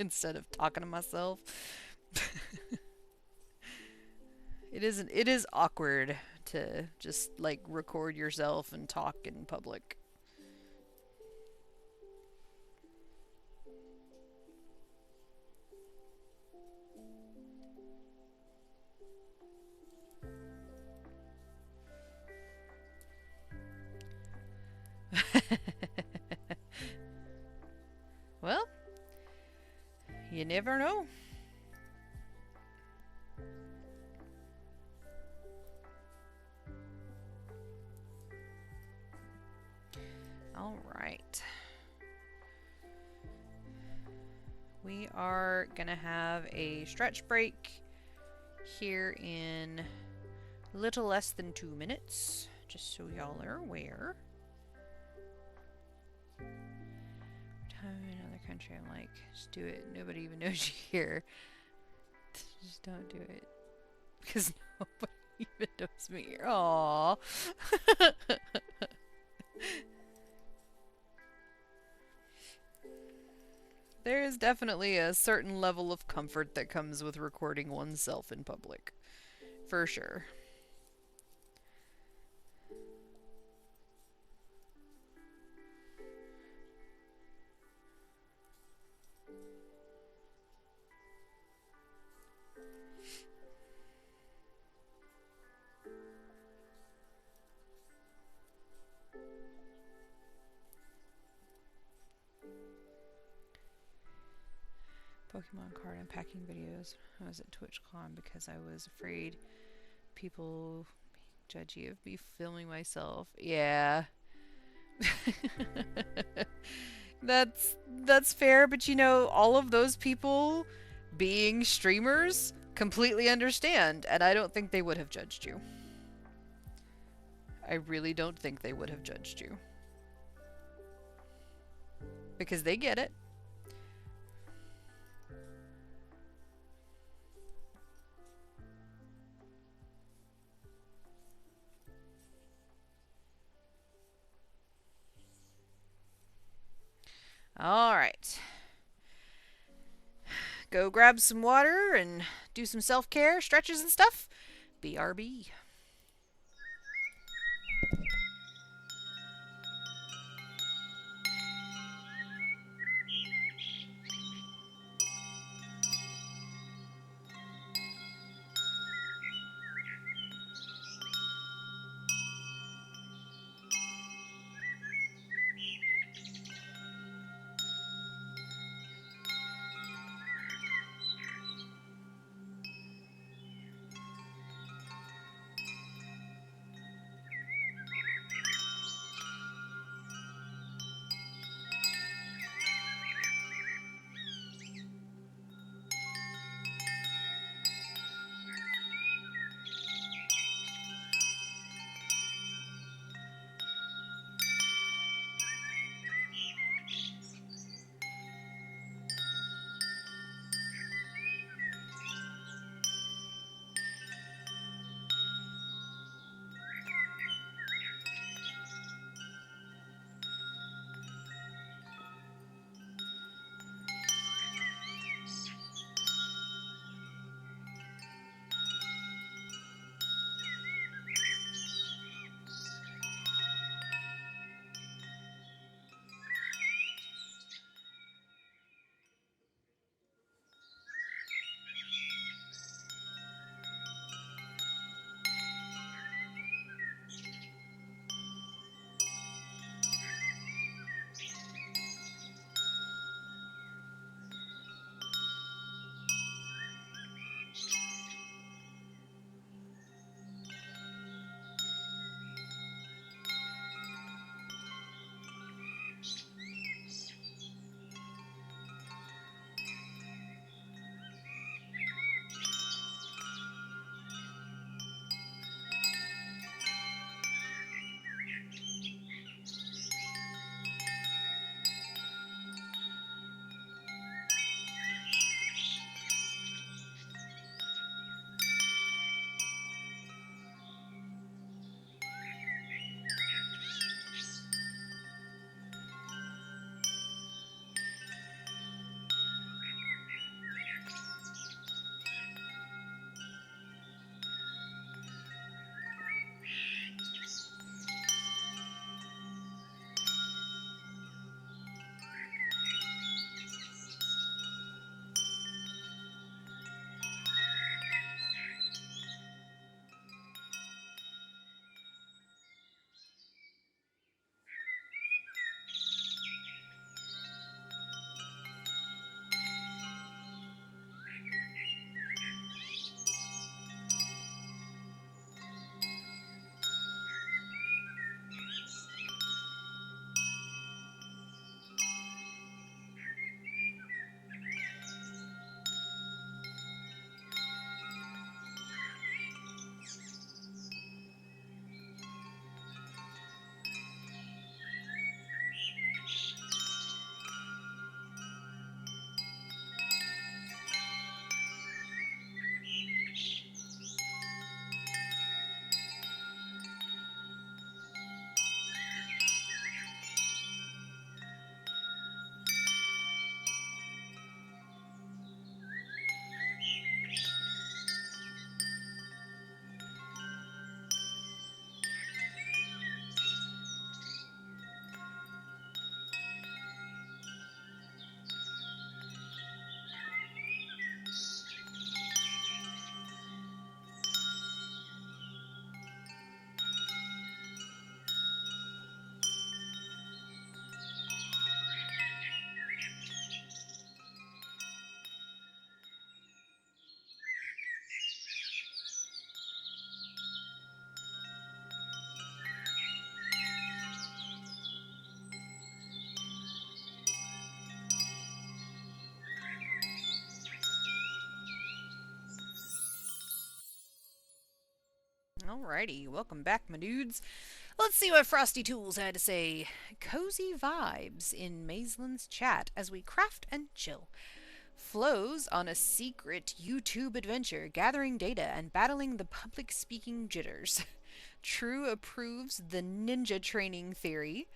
instead of talking to myself. It is awkward to just like record yourself and talk in public. Well, you never know. All right. We are gonna have a stretch break here in a little less than 2 minutes, just so y'all are aware. Time in another country, I'm like, just do it. Nobody even knows you're here. Just don't do it. Because nobody even knows me. Aww. There is definitely a certain level of comfort that comes with recording oneself in public. For sure. Pokemon card unpacking videos. I was at TwitchCon because I was afraid people judgy of me filming myself. Yeah. That's fair, but you know, all of those people being streamers completely understand, and I don't think they would have judged you. I really don't think they would have judged you. Because they get it. All right. Go grab some water and do some self-care, stretches and stuff. BRB. Alrighty, welcome back, my dudes. Let's see what Frosty Tools had to say. Cozy vibes in Maislin's chat as we craft and chill. Flows on a secret YouTube adventure, gathering data and battling the public speaking jitters. True approves the ninja training theory.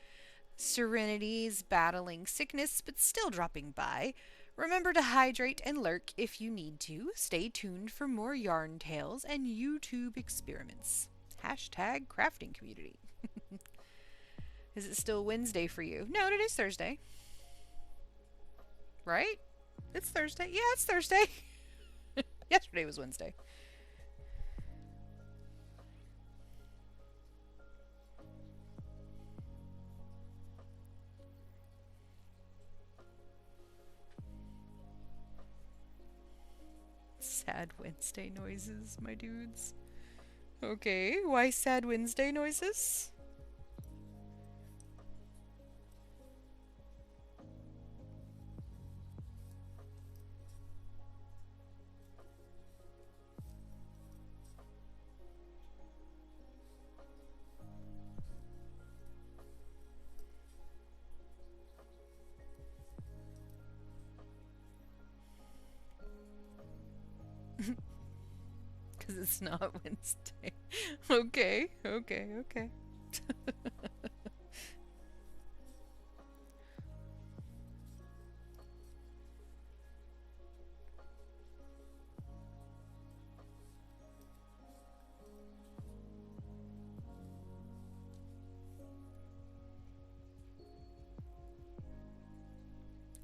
Serenity's battling sickness but still dropping by. Remember to hydrate and lurk if you need to. Stay tuned for more yarn tales and YouTube experiments. Hashtag crafting community. Is it still Wednesday for you? No, it is Thursday. Right? It's Thursday. Yeah, it's Thursday. Yesterday was Wednesday. Sad Wednesday noises, my dudes. Okay, why sad Wednesday noises? Because it's not Wednesday. Okay.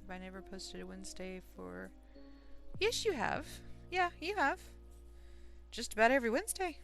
Have I never posted a Wednesday for... Yes, you have. Yeah, you have. Just about every Wednesday.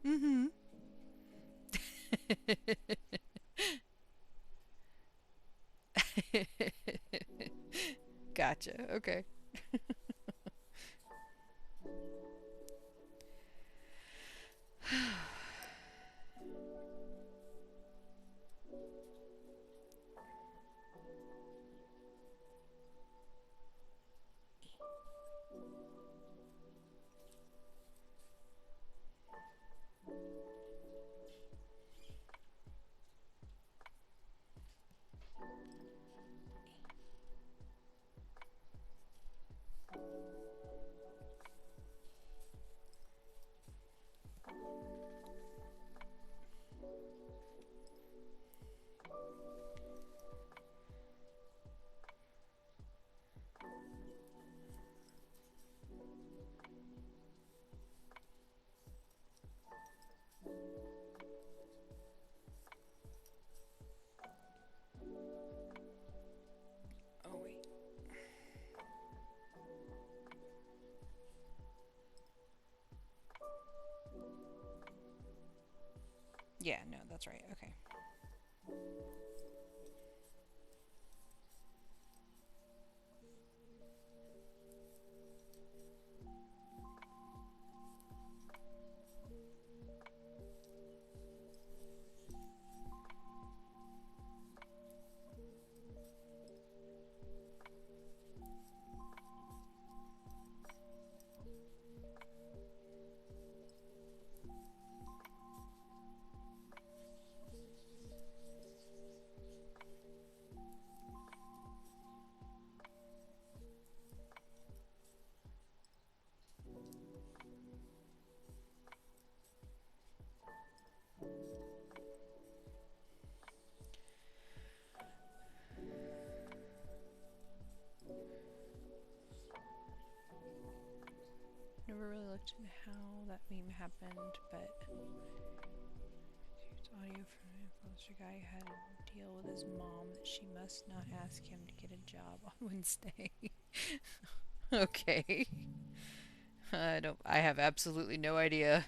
Mm-hmm. Gotcha. Okay. Oh, wait. Yeah, no, that's right. Okay. Never really looked into how that meme happened, but it's audio from an influencer guy who had a deal with his mom that she must not ask him to get a job on Wednesday. Okay. I have absolutely no idea.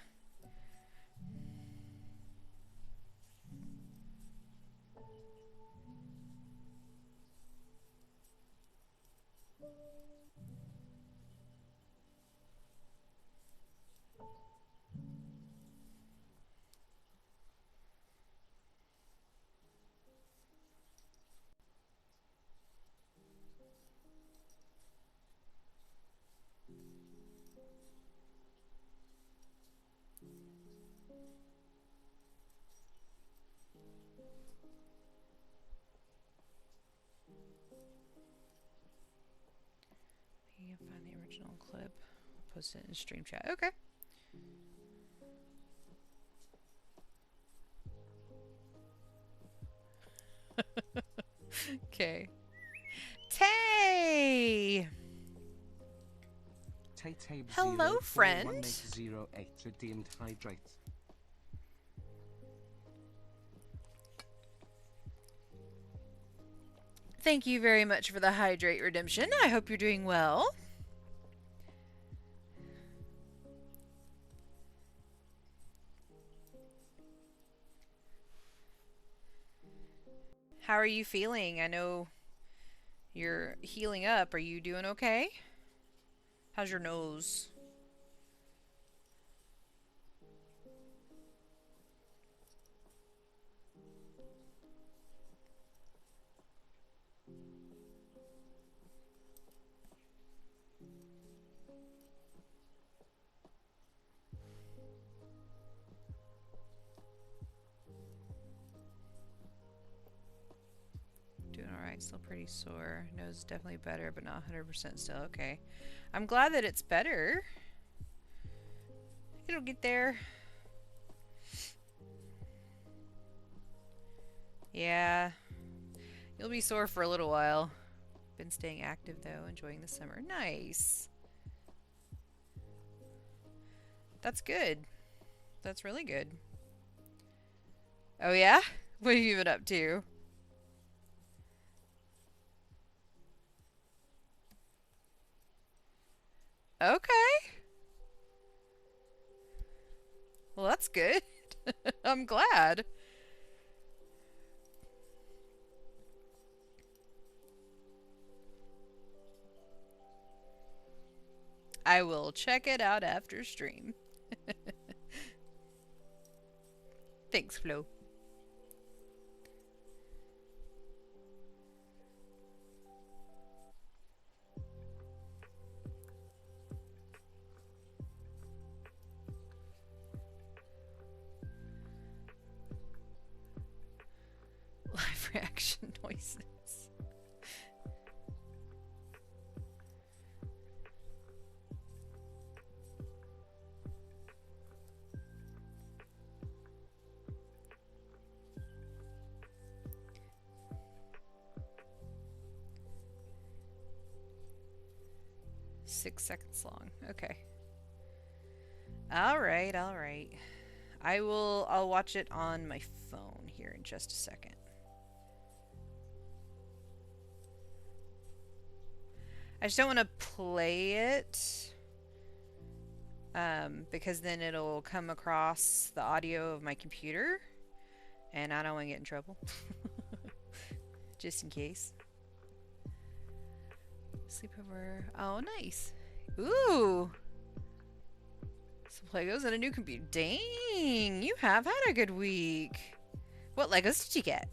You can find the original clip. Post it in stream chat. Okay. Okay. Tay! Tay Hello, friend. 041808 redeemed hydrate. Thank you very much for the hydrate redemption. I hope you're doing well. How are you feeling? I know you're healing up. Are you doing okay? How's your nose? Doing alright, still pretty sore. Nose is definitely better, but not 100% still. Okay. I'm glad that it's better. It'll get there. Yeah. You'll be sore for a little while. Been staying active though, enjoying the summer. Nice. That's good. That's really good. Oh yeah? What have you been up to? Okay. Well, that's good. I'm glad. I will check it out after stream. Thanks, Flo. Live reaction noises. Six seconds long. Okay. All right, all right. I'll watch it on my phone here in just a second. I just don't want to play it because then it'll come across the audio of my computer and I don't want to get in trouble. Just in case. Sleepover. Oh, nice. Ooh. Some Legos and a new computer. Dang, you have had a good week. What Legos did you get?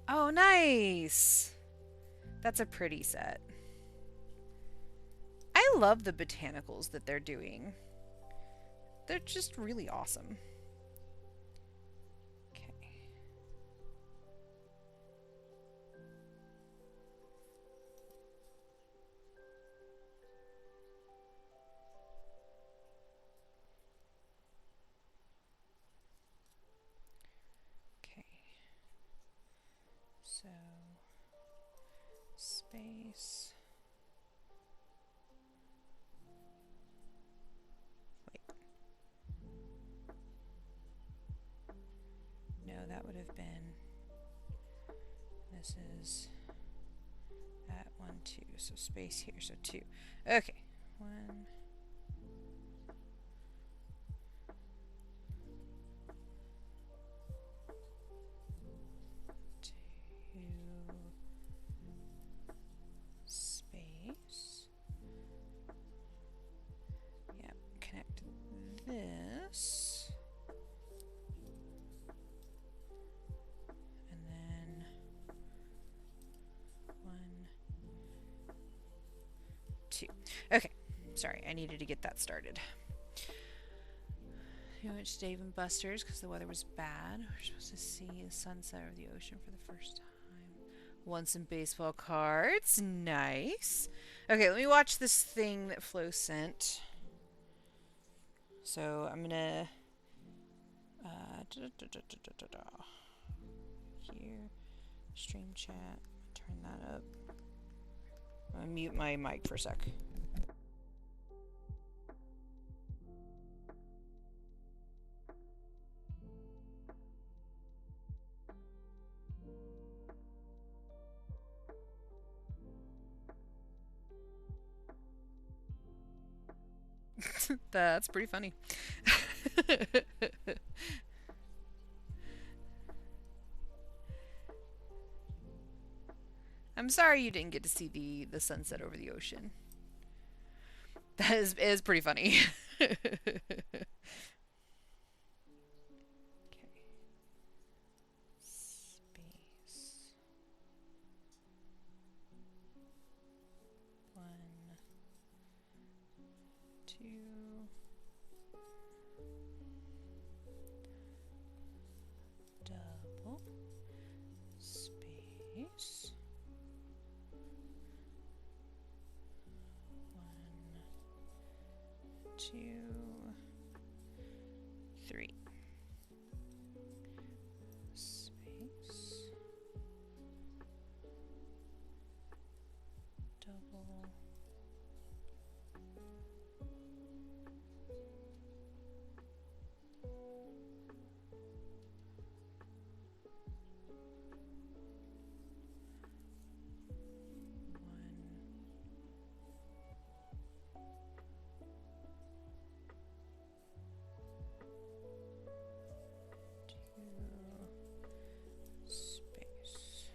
Oh, nice. That's a pretty set. I love the botanicals that they're doing. They're just really awesome. Okay. Okay. So, space. No, that would have been, this is at 1, 2, so space here, so 2. Okay, 1, 2, space. Yep, connect this. sorry, I needed to get that started. We went to Dave and Buster's because the weather was bad. We're supposed to see the sunset over the ocean for the first time. Won some baseball cards. Nice. Okay, let me watch this thing that Flo sent. So I'm gonna here, stream chat, turn that up. I'm gonna mute my mic for a sec. That's pretty funny. I'm sorry you didn't get to see the sunset over the ocean. That is pretty funny. Okay. Space. 1, 2. Double. Space. 1, 2, 3. Space. Double. Space.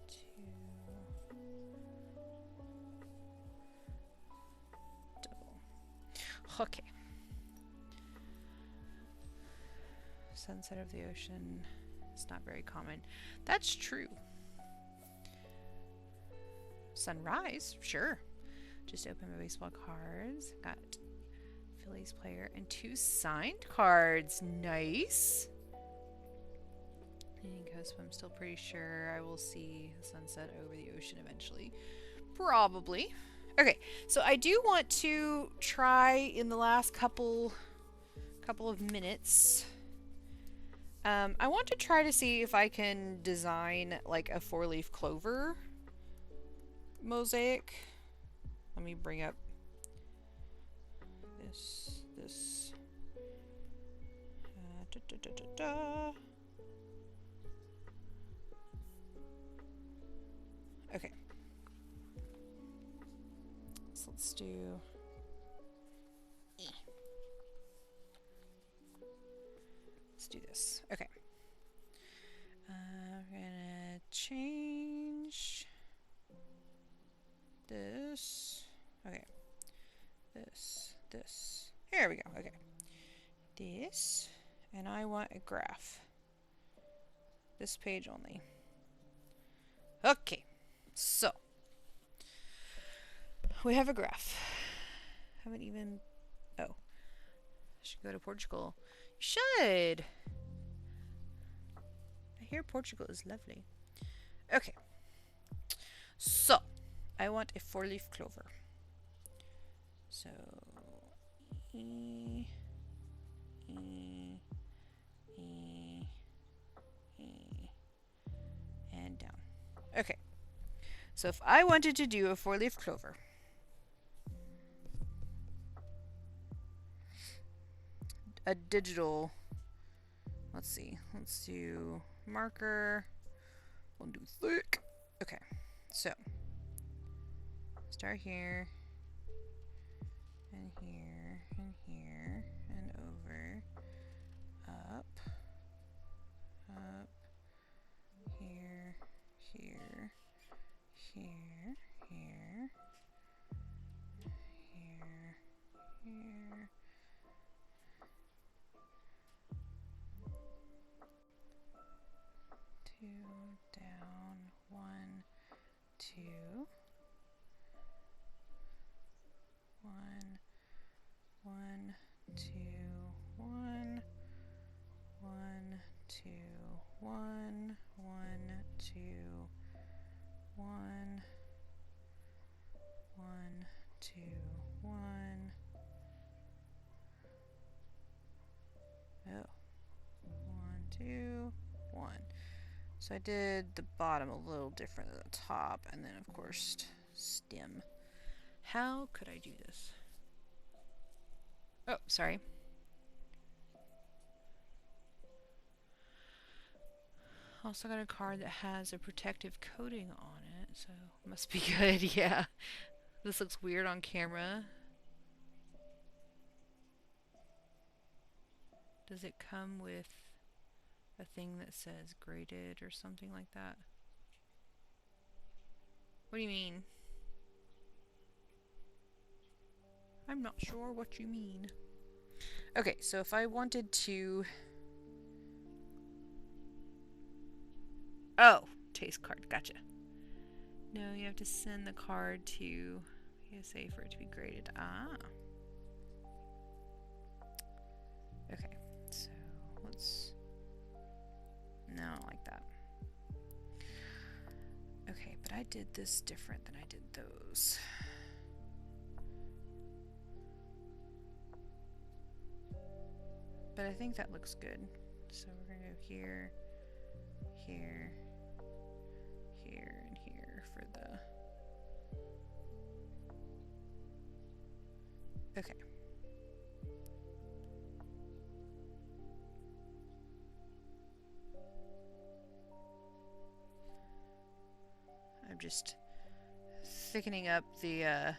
2. Double. Okay. Sunset of the ocean. It's not very common. That's true. Sunrise, sure. Just opened my baseball cards. Got Phillies player and 2 signed cards. Nice. Because I'm still pretty sure I will see the sunset over the ocean eventually. Probably. Okay, so I do want to try in the last couple of minutes. I want to try to see if I can design like a 4-leaf clover mosaic. Let me bring up this. Okay. So let's do. Let's do this. Okay. I'm gonna change this. Okay. This. Here we go. Okay. This. And I want a graph. This page only. Okay. So. We have a graph. Haven't even. Oh. I should go to Portugal. You should. I hear Portugal is lovely. Okay. So. I want a 4-leaf clover. So. E. And down. Okay. So if I wanted to do a 4-leaf clover. A digital. Let's see. Let's do marker. We'll do thick. Okay. So. Start here. And here. And here. And over. Up. Up. Here. Here. Here. Here. Here. Here. 2 down. down. 1, 2. 1, 1, 2, 1, 1, 2, 1, 1, 2, 1, 1, 2, 1. Oh, 1, 2, 1. So I did the bottom a little different than the top, and then of course stem. How could I do this? Oh, sorry. Also got a card that has a protective coating on it, so must be good. Yeah. This looks weird on camera. Does it come with a thing that says graded or something like that? What do you mean? I'm not sure what you mean. Okay, so if I wanted to... Oh, taste card, gotcha. No, you have to send the card to USA for it to be graded. Ah. Okay, so let's... No, I don't like that. Okay, but I did this different than I did those. But I think that looks good. So we're gonna go here, here, here, and here for the... Okay. I'm just thickening up the,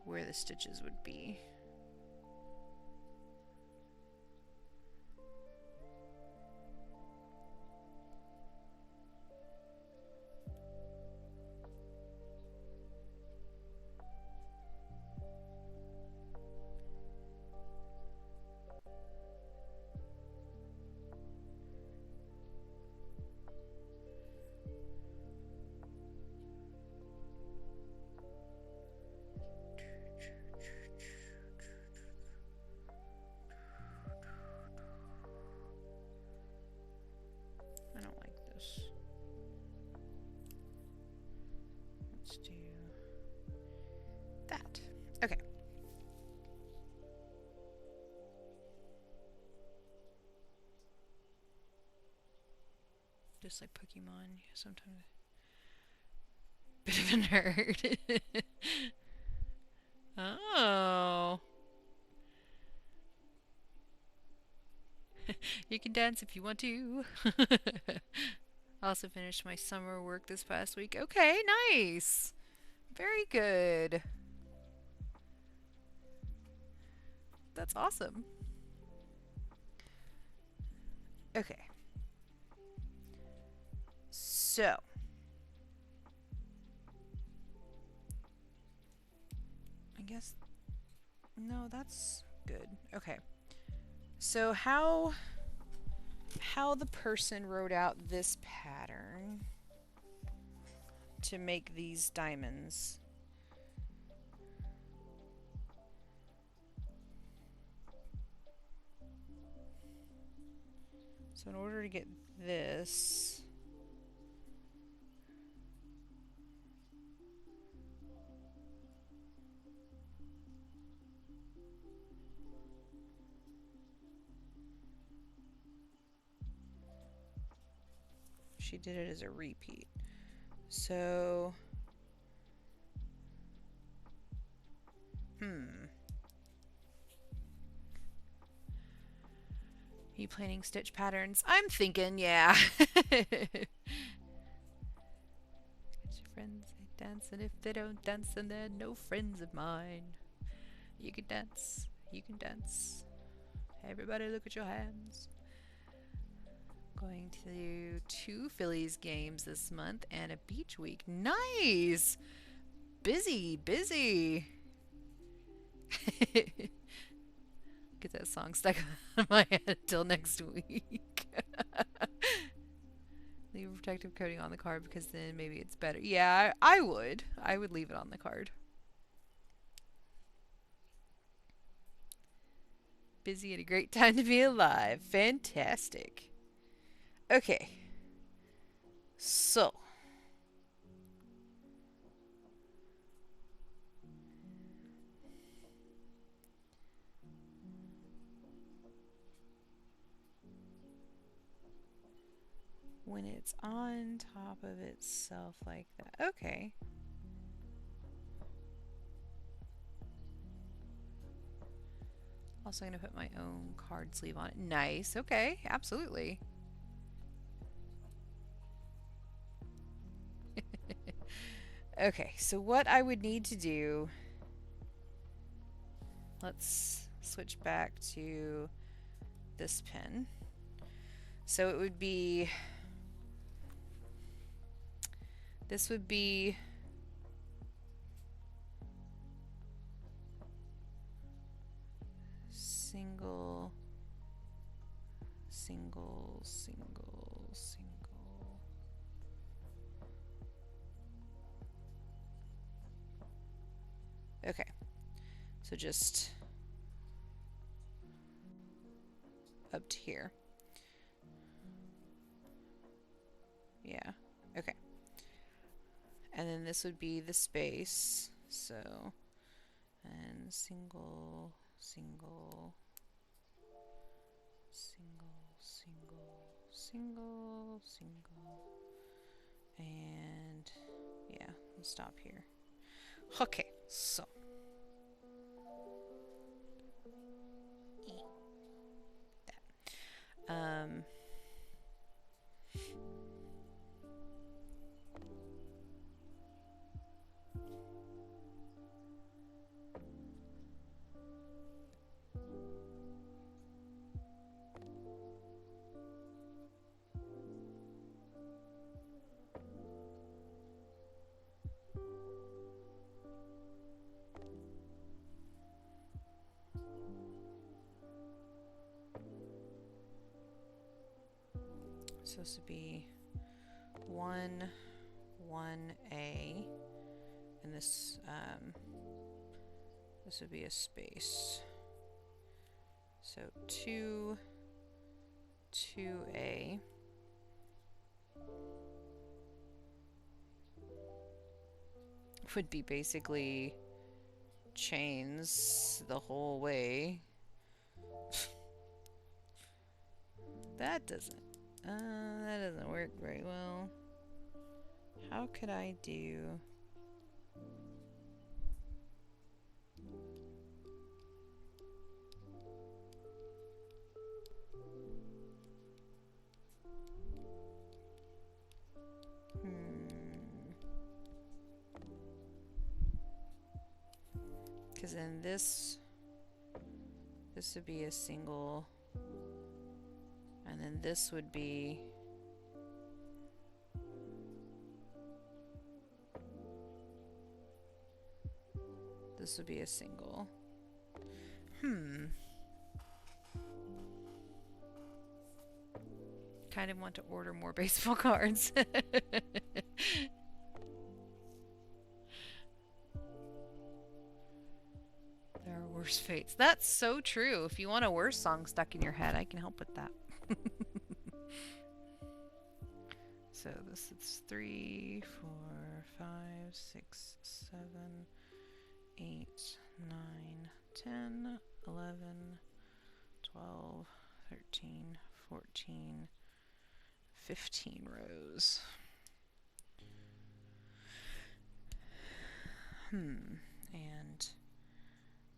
where the stitches would be. I don't like this. Let's do that. Okay. Just like Pokemon, sometimes bit of a nerd. Oh. You can dance if you want to. I also finished my summer work this past week. Okay, nice. Very good. That's awesome. Okay. So. I guess... No, that's good. Okay. So how the person wrote out this pattern to make these diamonds. So in order to get this, she did it as a repeat. So, Are you planning stitch patterns? I'm thinking, yeah. Get your friends, they dance, and if they don't dance, then they're no friends of mine. You can dance, you can dance. Everybody look at your hands. Going to 2 Phillies games this month and a beach week. Nice! Busy, busy. Get that song stuck in my head until next week. Leave protective coating on the card because then maybe it's better. Yeah, I would. I would leave it on the card. Busy and a great time to be alive. Fantastic. Okay. So. When it's on top of itself like that. Okay. Also going to put my own card sleeve on it. Nice. Okay. Absolutely. Okay. So what I would need to do... Let's switch back to this pen. So it would be... This would be... Single, single, single, single. Okay. So just up to here. Yeah. Okay. And then this would be the space. So, and single, single, single, single, single, single, and yeah, we'll stop here. Okay, so that. So this would be 1, 1A, and this this would be a space. So 2, 2A. Would be basically chains the whole way. That doesn't work very well. How could I do... Because then this would be a single, and then this would be a single. Kind of want to order more baseball cards. There are worse fates. That's so true. If you want a worse song stuck in your head, I can help with that. So this is 3, 4, 5, 6, 7, 8, 9, 10, 11, 12, 13, 14, 15 rows. And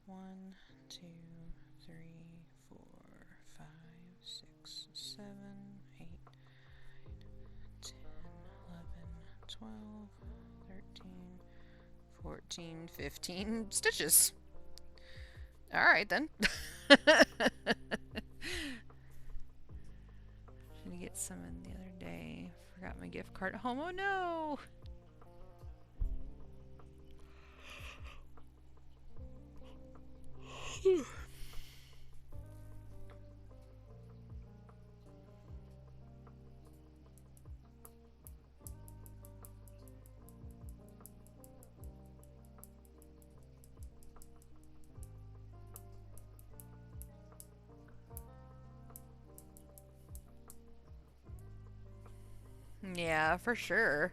1, 2, 3, 4, 5, 6, 7, 8, 9, 10, 11, 12, 13, 14, 15 stitches. Alright then. Should get some in the other day. Forgot my gift card at home. Oh no! Yeah, for sure.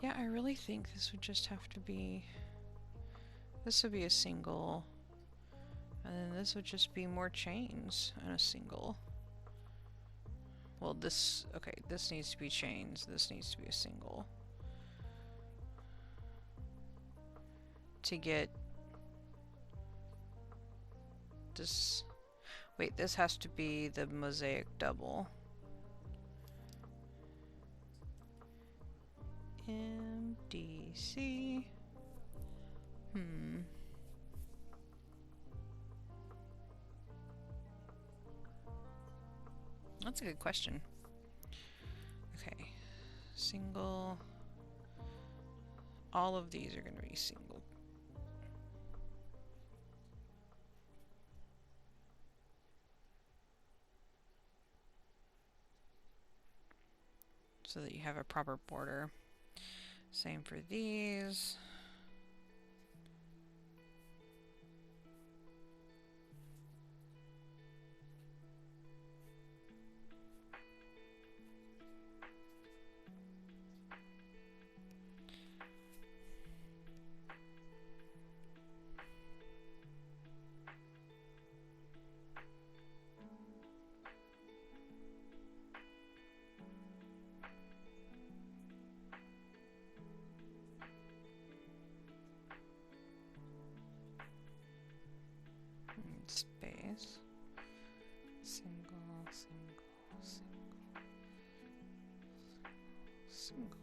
Yeah, I really think this would just have to be... This would be a single. And then this would just be more chains and a single. Well, this... Okay, this needs to be chains. This needs to be a single. To get... This... Wait, this has to be the Mosaic double. MDC. That's a good question. Okay. Single. All of these are going to be single. So that you have a proper border. Same for these. Space. Single, single, single, single.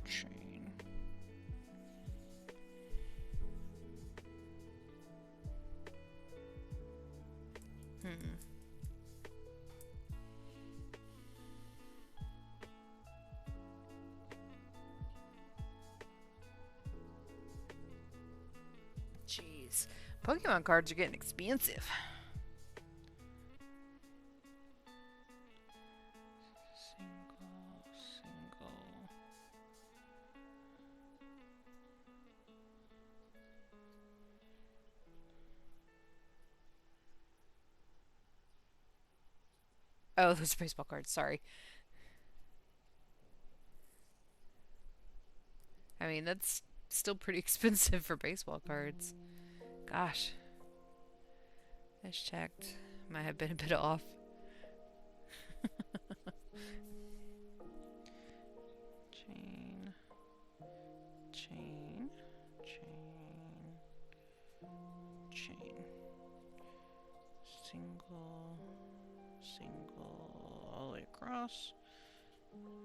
Chain. Jeez. Pokemon cards are getting expensive. Oh, those are baseball cards, sorry. I mean, that's still pretty expensive for baseball cards. Gosh. I just checked. Might have been a bit off. Chain. Chain. Chain. Chain. Single. Single. All the way across.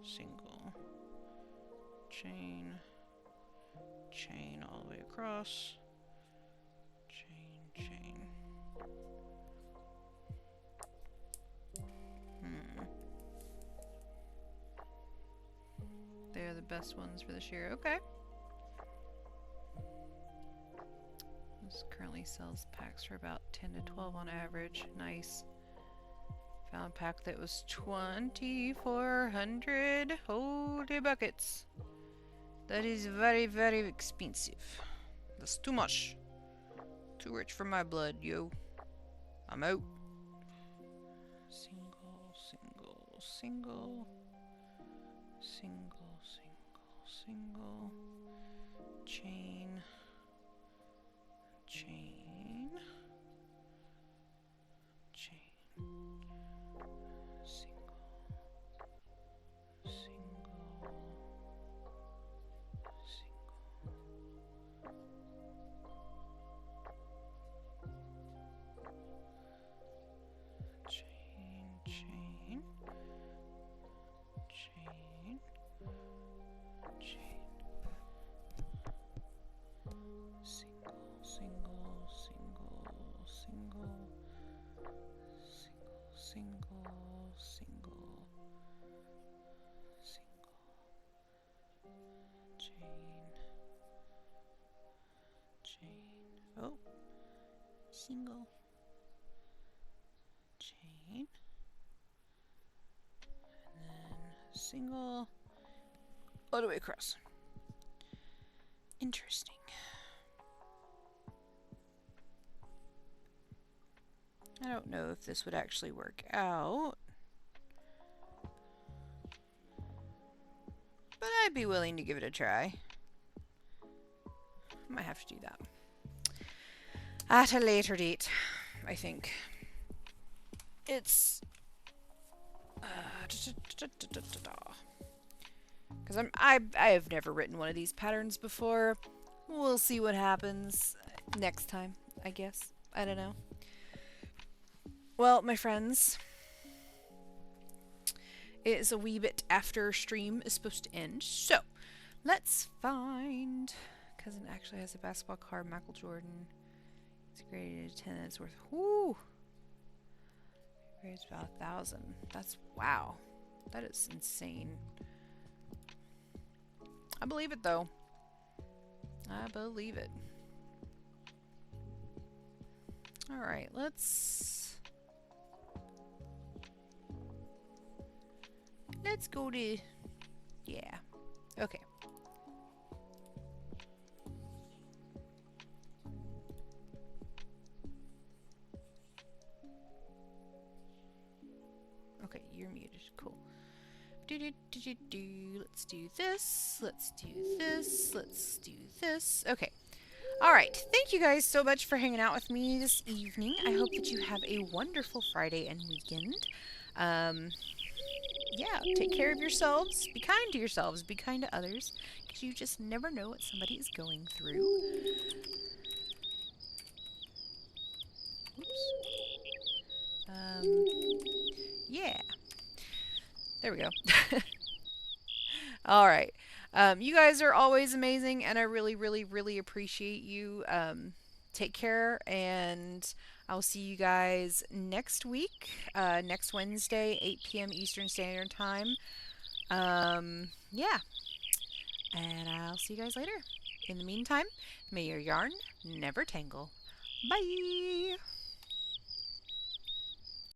Single. Chain. Chain all the way across. Chain, chain. They're the best ones for this year. Okay. This currently sells packs for about 10 to 12 on average. Nice. Found a pack that was 2,400. Holy buckets. That is very, very expensive. That's too much. Too rich for my blood, yo. I'm out. Single, single, single. Single, single, single. Chain. Chain. single chain, and then single all the way across. Interesting. I don't know if this would actually work out, but I'd be willing to give it a try. Might have to do that at a later date, I think. It's because I have never written one of these patterns before. We'll see what happens next time, I guess. I don't know. Well, my friends, it is a wee bit after stream is supposed to end, so let's find. Cousin actually has a basketball card, Michael Jordan. It's graded at 10 and it's worth. Whoo! It's about 1,000. That's wow. That is insane. I believe it though. I believe it. Alright, let's go to, yeah. Okay. Okay, you're muted. Cool. Let's do this. Let's do this. Let's do this. Okay. Alright. Thank you guys so much for hanging out with me this evening. I hope that you have a wonderful Friday and weekend. Yeah, take care of yourselves. Be kind to yourselves. Be kind to others. Because you just never know what somebody is going through. Oops. Yeah. There we go. Alright. You guys are always amazing, and I really, really, really appreciate you. Take care, and I'll see you guys next week, next Wednesday, 8 p.m. Eastern Standard Time. Yeah. And I'll see you guys later. In the meantime, may your yarn never tangle. Bye!